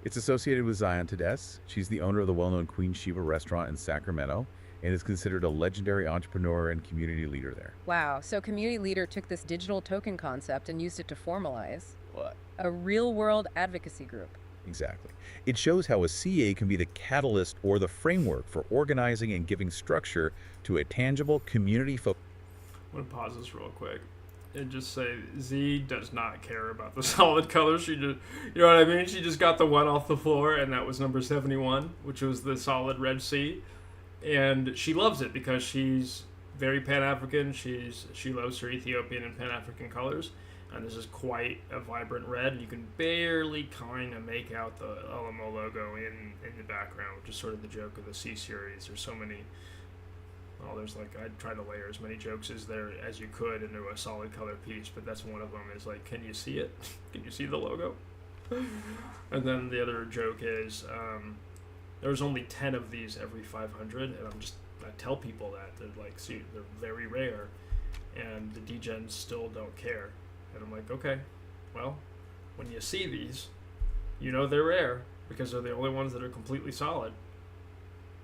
It's associated with Zion Tedesz. She's the owner of the well-known Queen Sheba restaurant in Sacramento and is considered a legendary entrepreneur and community leader there. Wow, so community leader took this digital token concept and used it to formalize What? a real-world advocacy group. Exactly. It shows how a CA can be the catalyst or the framework for organizing and giving structure to a tangible community focus. I'm going to pause this real quick and just say Z does not care about the solid colors. She just, you know what I mean? She just got the one off the floor, and that was number 71, which was the solid Red Sea. And she loves it because she's very Pan-African. She loves her Ethiopian and Pan-African colors. And this is quite a vibrant red. You can barely kind of make out the LMO logo in the background, which is sort of the joke of the C series. There's so many, well, there's like, I'd try to layer as many jokes as you could into a solid color piece, but that's one of them is like, can you see it? Can you see the logo? And then the other joke is, there's only 10 of these every 500, and I tell people that. They're like, see, they're very rare, and the degens still don't care. And I'm like, okay, well, when you see these, you know they're rare because they're the only ones that are completely solid.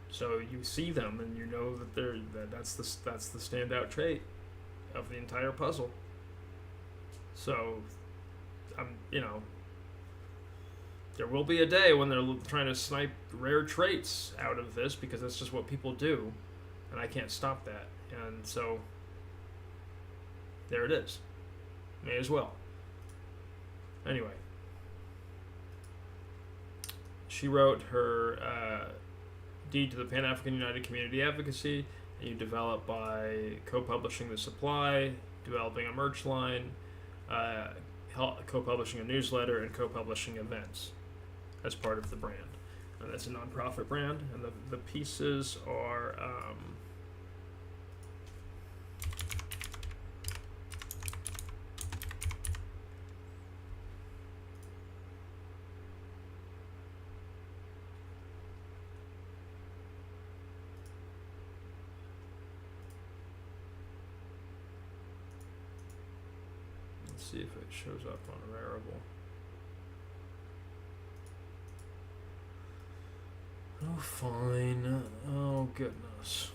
So you see them and you know that that's the standout trait of the entire puzzle. So, there will be a day when they're trying to snipe rare traits out of this because that's just what people do, and I can't stop that. And so, there it is. May as well. Anyway, she wrote her Deed to the Pan-African United Community Advocacy, and you develop by co-publishing the supply, developing a merch line, co-publishing a newsletter, and co-publishing events as part of the brand. And that's a non-profit brand, and the pieces are let's see if it shows up on a Rarible. Oh, fine. Oh, goodness.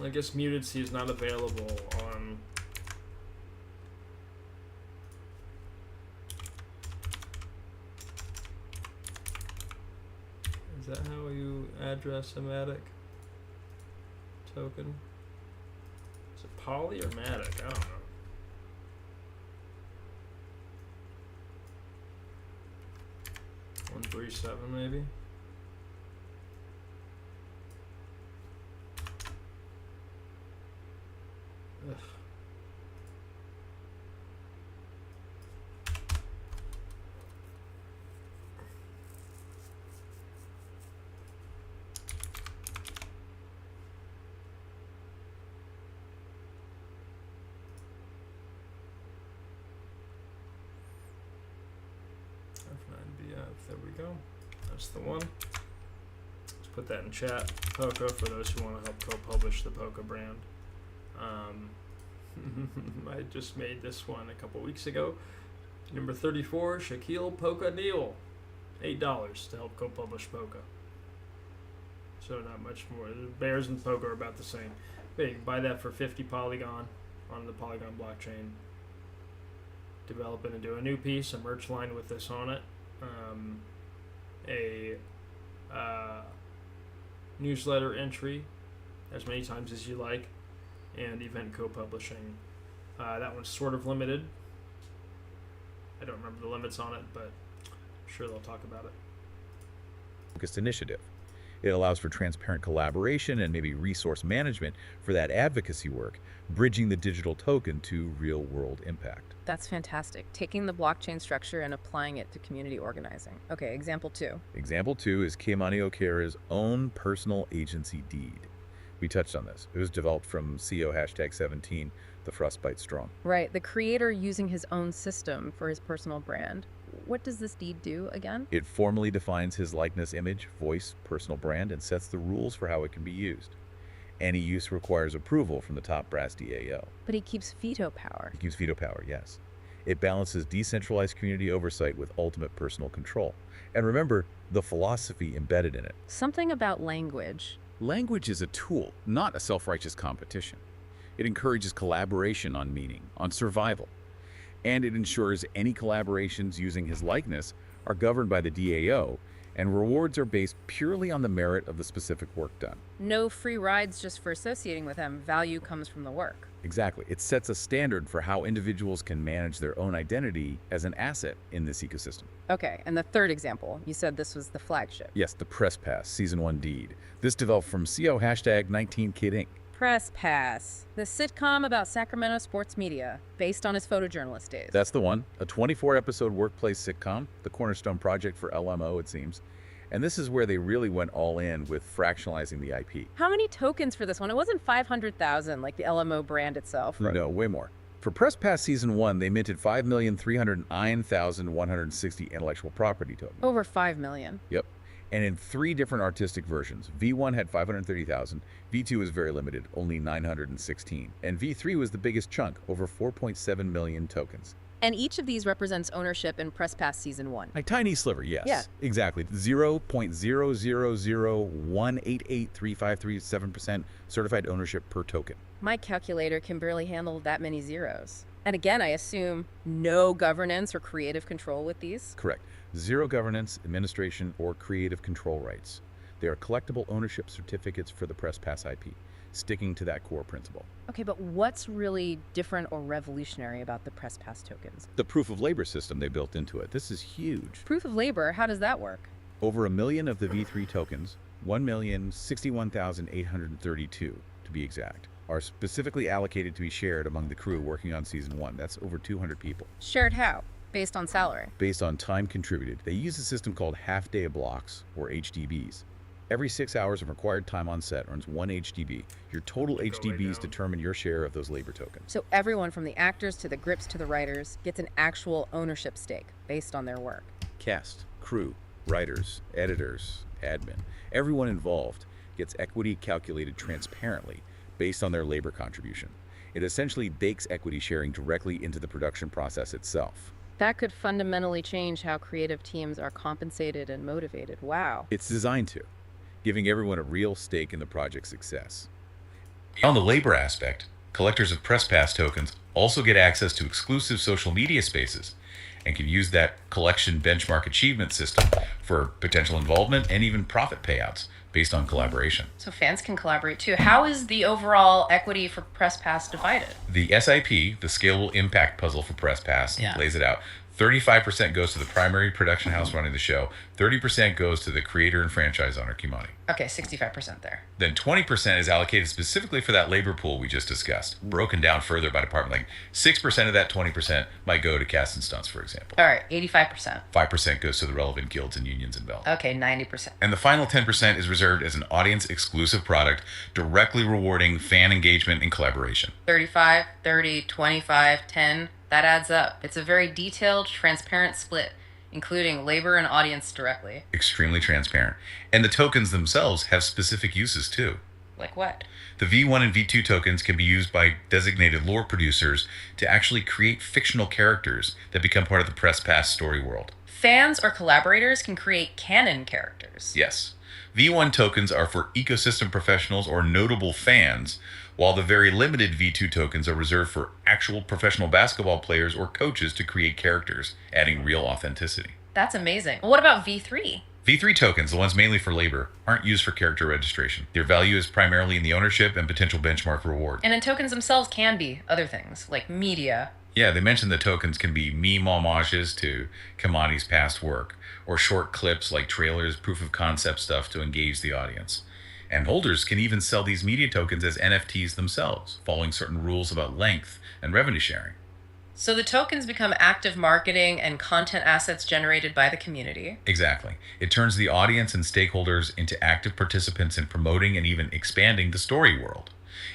I guess Muted C is not available on... Is that how you address a Matic token? Is it poly or Matic? I don't know. $137 maybe? Ugh. F9BF, there we go. That's the one. Let's put that in chat. Poca, for those who want to help co-publish the Poca brand. I just made this one a couple weeks ago. Number 34, Shaquille Poca Neal. $8 to help co-publish Poca. So not much more. The Bears and Poca are about the same. But you can buy that for 50 Polygon on the Polygon blockchain. Develop it into a new piece, a merch line with this on it. A newsletter entry as many times as you like. And event co-publishing. That one's sort of limited. I don't remember the limits on it, but I'm sure they'll talk about it. Focused initiative. It allows for transparent collaboration and maybe resource management for that advocacy work, bridging the digital token to real-world impact. That's fantastic. Taking the blockchain structure and applying it to community organizing. Okay, example 2. Example 2 is Kimani Okearah's own personal agency deed. We touched on this. It was developed from CO #17, the Frostbite Strong. Right, the creator using his own system for his personal brand. What does this deed do again? It formally defines his likeness, image, voice, personal brand, and sets the rules for how it can be used. Any use requires approval from the top brass DAO. But he keeps veto power. He keeps veto power, yes. It balances decentralized community oversight with ultimate personal control. And remember, the philosophy embedded in it. Something about language. Language is a tool, not a self-righteous competition. It encourages collaboration on meaning, on survival. And it ensures any collaborations using his likeness are governed by the DAO, and rewards are based purely on the merit of the specific work done. No free rides just for associating with him. Value comes from the work. Exactly. It sets a standard for how individuals can manage their own identity as an asset in this ecosystem. Okay, and the third example, you said this was the flagship. Yes, the Press Pass Season 1 deed. This developed from CO #19Kid Inc. Press Pass, the sitcom about Sacramento sports media, based on his photojournalist days. That's the one. A 24-episode workplace sitcom, the cornerstone project for LMO, it seems. And this is where they really went all in with fractionalizing the IP. How many tokens for this one? It wasn't 500,000 like the LMO brand itself. Right. No, way more. For Press Pass Season 1, they minted 5,309,160 intellectual property tokens. Over 5 million. Yep. And in 3 different artistic versions. V1 had 530,000, V2 was very limited, only 916, and V3 was the biggest chunk, over 4.7 million tokens. And each of these represents ownership in Press Pass Season 1. A tiny sliver, yes. Yeah. Exactly. 0.000188353% certified ownership per token. My calculator can barely handle that many zeros. And again, I assume no governance or creative control with these? Correct. Zero governance, administration, or creative control rights. They are collectible ownership certificates for the press pass IP, sticking to that core principle. Okay, but what's really different or revolutionary about the press pass tokens? The proof of labor system they built into it. This is huge. Proof of labor, how does that work? Over 1 million of the V3 tokens, 1,061,832 to be exact, are specifically allocated to be shared among the crew working on Season 1. That's over 200 people. Shared how? Based on salary? Based on time contributed. They use a system called half-day blocks, or HDBs. Every 6 hours of required time on set earns 1 HDB. Your total HDBs determine your share of those labor tokens. So everyone from the actors to the grips to the writers gets an actual ownership stake based on their work. Cast, crew, writers, editors, admin, everyone involved gets equity calculated transparently based on their labor contribution. It essentially bakes equity sharing directly into the production process itself. That could fundamentally change how creative teams are compensated and motivated. Wow. It's designed to, giving everyone a real stake in the project's success. Beyond the labor aspect, collectors of press pass tokens also get access to exclusive social media spaces and can use that collection benchmark achievement system for potential involvement and even profit payouts based on collaboration. So fans can collaborate too. How is the overall equity for press pass divided? The SIP, the Scalable Impact Puzzle for Press Pass, lays it out. 35% goes to the primary production house running the show. 30% goes to the creator and franchise owner, Kimani. Okay, 65% there. Then 20% is allocated specifically for that labor pool we just discussed, broken down further by department. Like 6% of that 20% might go to cast and stunts, for example. All right, 85%. 5% goes to the relevant guilds and unions involved. Okay, 90%. And the final 10% is reserved as an audience-exclusive product, directly rewarding fan engagement and collaboration. 35, 30, 25, 10. That adds up. It's a very detailed, transparent split, including labor and audience directly. Extremely transparent. And the tokens themselves have specific uses too. Like what? The V1 and V2 tokens can be used by designated lore producers to actually create fictional characters that become part of the press pass story world. Fans or collaborators can create canon characters. Yes. V1 tokens are for ecosystem professionals or notable fans, while the very limited V2 tokens are reserved for actual professional basketball players or coaches to create characters, adding real authenticity. That's amazing. What about V3? V3 tokens, the ones mainly for labor, aren't used for character registration. Their value is primarily in the ownership and potential benchmark reward. And then tokens themselves can be other things, like media. Yeah, they mentioned the tokens can be meme homages to Kimani's past work, or short clips like trailers, proof of concept stuff to engage the audience. And holders can even sell these media tokens as NFTs themselves, following certain rules about length and revenue sharing. So the tokens become active marketing and content assets generated by the community. Exactly. It turns the audience and stakeholders into active participants in promoting and even expanding the story world.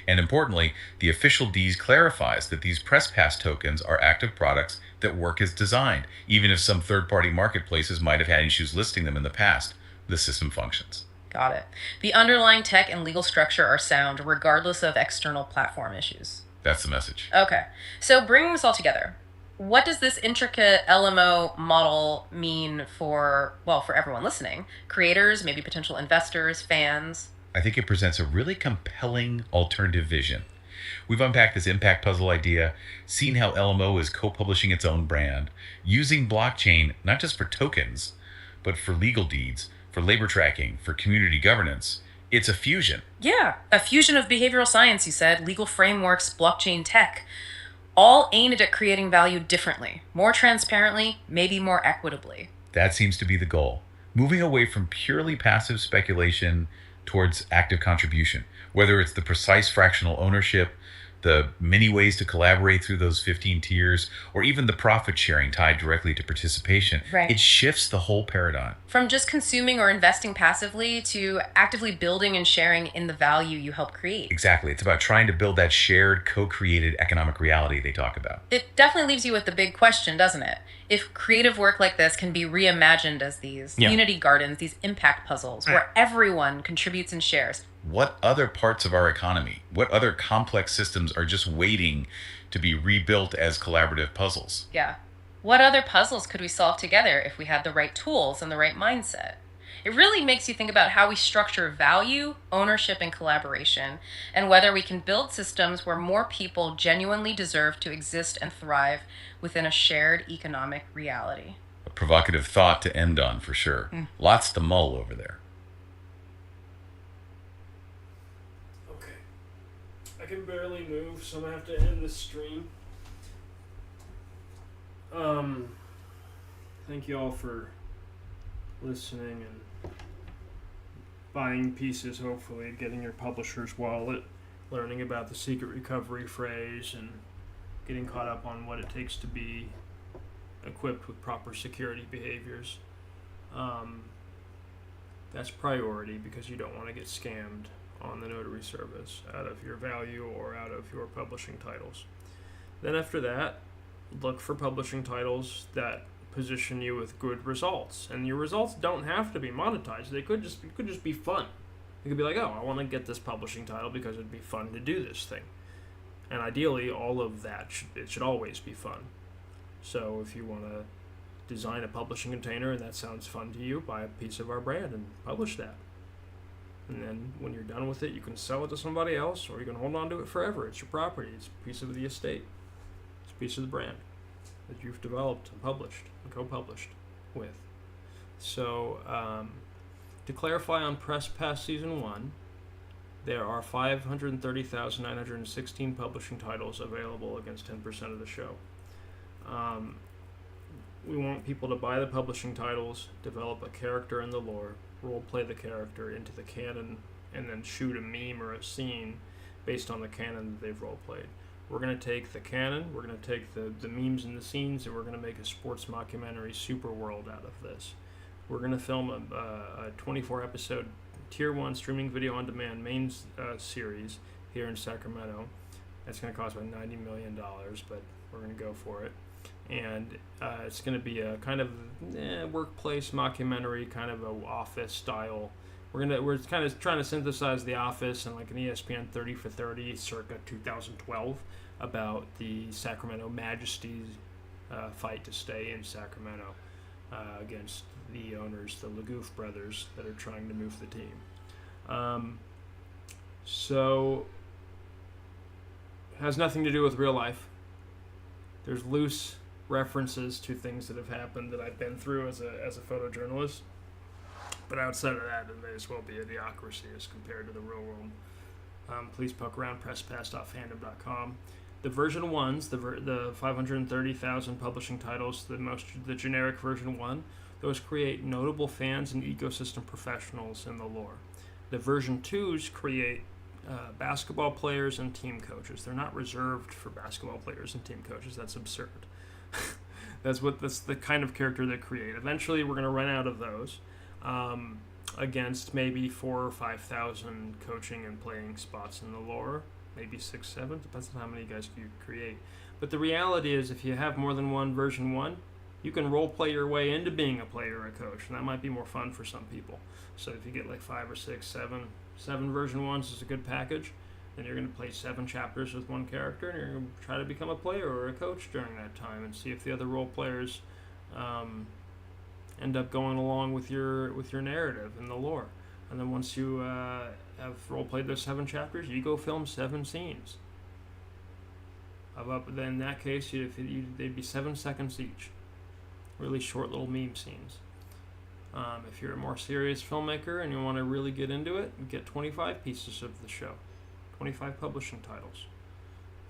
And importantly, the official Ds clarifies that these press pass tokens are active products that work as designed, even if some third-party marketplaces might have had issues listing them in the past. The system functions. Got it. The underlying tech and legal structure are sound, regardless of external platform issues. That's the message. Okay. So bringing this all together, what does this intricate LMO model mean for everyone listening? Creators, maybe potential investors, fans? I think it presents a really compelling alternative vision. We've unpacked this impact puzzle idea, seen how LMO is co-publishing its own brand, using blockchain not just for tokens, but for legal deeds, for labor tracking, for community governance. It's a fusion. Yeah, a fusion of behavioral science, you said, legal frameworks, blockchain tech, all aimed at creating value differently, more transparently, maybe more equitably. That seems to be the goal. Moving away from purely passive speculation towards active contribution, whether it's the precise fractional ownership, the many ways to collaborate through those 15 tiers, or even the profit sharing tied directly to participation. Right. It shifts the whole paradigm. From just consuming or investing passively to actively building and sharing in the value you help create. Exactly. It's about trying to build that shared, co-created economic reality they talk about. It definitely leaves you with the big question, doesn't it? If creative work like this can be reimagined as these unity gardens, these impact puzzles, where everyone contributes and shares, what other parts of our economy, what other complex systems are just waiting to be rebuilt as collaborative puzzles? Yeah. What other puzzles could we solve together if we had the right tools and the right mindset? It really makes you think about how we structure value, ownership, and collaboration, and whether we can build systems where more people genuinely deserve to exist and thrive within a shared economic reality. A provocative thought to end on, for sure. Lots to mull over there. Okay. I can barely move, so I'm going to have to end this stream. Thank you all for listening and buying pieces, hopefully, getting your publisher's wallet, learning about the secret recovery phrase, and getting caught up on what it takes to be equipped with proper security behaviors. That's priority because you don't want to get scammed on the notary service out of your value or out of your publishing titles. Then after that, look for publishing titles that position you with good results, and your results don't have to be monetized. They could just be fun. You could be like, oh, I want to get this publishing title because it'd be fun to do this thing, and ideally, all of that should always be fun. So if you want to design a publishing container and that sounds fun to you, buy a piece of our brand and publish that. And then when you're done with it, you can sell it to somebody else, or you can hold on to it forever. It's your property. It's a piece of the estate. It's a piece of the brand that you've developed and published and co-published with. So to clarify on Press Pass Season 1, there are 530,916 publishing titles available against 10% of the show. We want people to buy the publishing titles, develop a character in the lore, role-play the character into the canon, and then shoot a meme or a scene based on the canon that they've role-played. We're going to take the canon, we're going to take the memes and the scenes, and we're going to make a sports mockumentary super world out of this. We're going to film a 24-episode Tier 1 streaming video on demand main series here in Sacramento. That's going to cost about $90 million, but we're going to go for it. And it's going to be a kind of workplace mockumentary, kind of a Office style. We're kind of trying to synthesize The Office and like an ESPN 30 for 30 circa 2012 about the Sacramento Majesties fight to stay in Sacramento against the owners, the Legoof brothers, that are trying to move the team. So it has nothing to do with real life. There's loose references to things that have happened that I've been through as a photojournalist. But outside of that, it may as well be a idiocracy as compared to the real world. Please poke around presspass.fandom.com. The version 1s, the 530,000 publishing titles, the generic version 1, those create notable fans and ecosystem professionals in the lore. The version 2s create basketball players and team coaches. They're not reserved for basketball players and team coaches. That's absurd. That's the kind of character they create. Eventually, we're going to run out of those. Against maybe 4,000 or 5,000 coaching and playing spots in the lore, maybe 6, 7, depends on how many guys you create. But the reality is, if you have more than one version 1, you can role play your way into being a player or a coach, and that might be more fun for some people. So if you get like 5 or 6, 7 version 1s is a good package, then you're going to play 7 chapters with one character, and you're going to try to become a player or a coach during that time, and see if the other role players end up going along with your narrative and the lore. And then once you have role-played those 7 chapters, you go film 7 scenes. Then in that case, they'd be 7 seconds each. Really short little meme scenes. If you're a more serious filmmaker and you want to really get into it, get 25 pieces of the show. 25 publishing titles.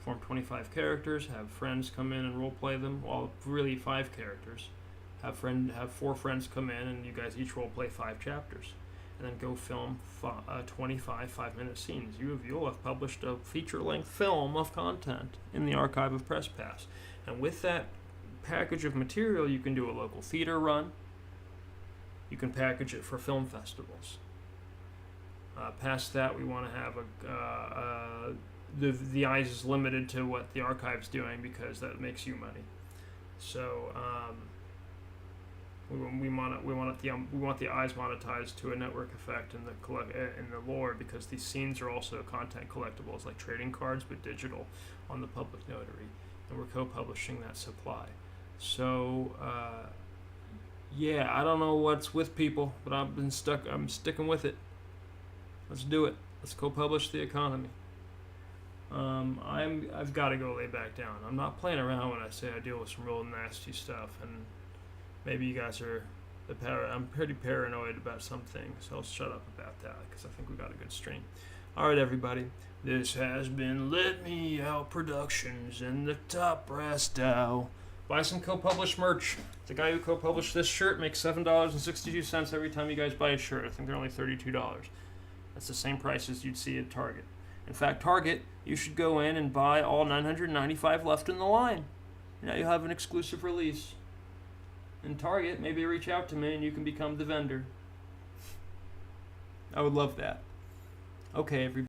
Form 25 characters, have friends come in and role-play them. Well, really 5 characters. Have 4 friends come in and you guys each role-play 5 chapters. And then go film 25 5-minute scenes. You'll have published a feature-length film of content in the archive of Press Pass. And with that package of material, you can do a local theater run. You can package it for film festivals. Past that, we want to have the eyes is limited to what the archive's doing because that makes you money. So we want the eyes monetized to a network effect in the lore, because these scenes are also content collectibles like trading cards but digital on the public notary, and we're co-publishing that supply. So Yeah, I don't know what's with people, but I'm sticking with it. Let's do it. Let's co-publish the economy. I've got to go lay back down. I'm not playing around when I say I deal with some real nasty stuff, and maybe you guys are I'm pretty paranoid about some things, so I'll shut up about that because I think we got a good stream. All right, everybody. This has been Let Me Out Productions and the Top Brass Dow. Buy some co-published merch. The guy who co-published this shirt makes $7.62 every time you guys buy a shirt. I think they're only $32. That's the same price as you'd see at Target. In fact, Target, you should go in and buy all 995 left in the line. Now you'll have an exclusive release. In Target, maybe reach out to me and you can become the vendor. I would love that. Okay, everybody.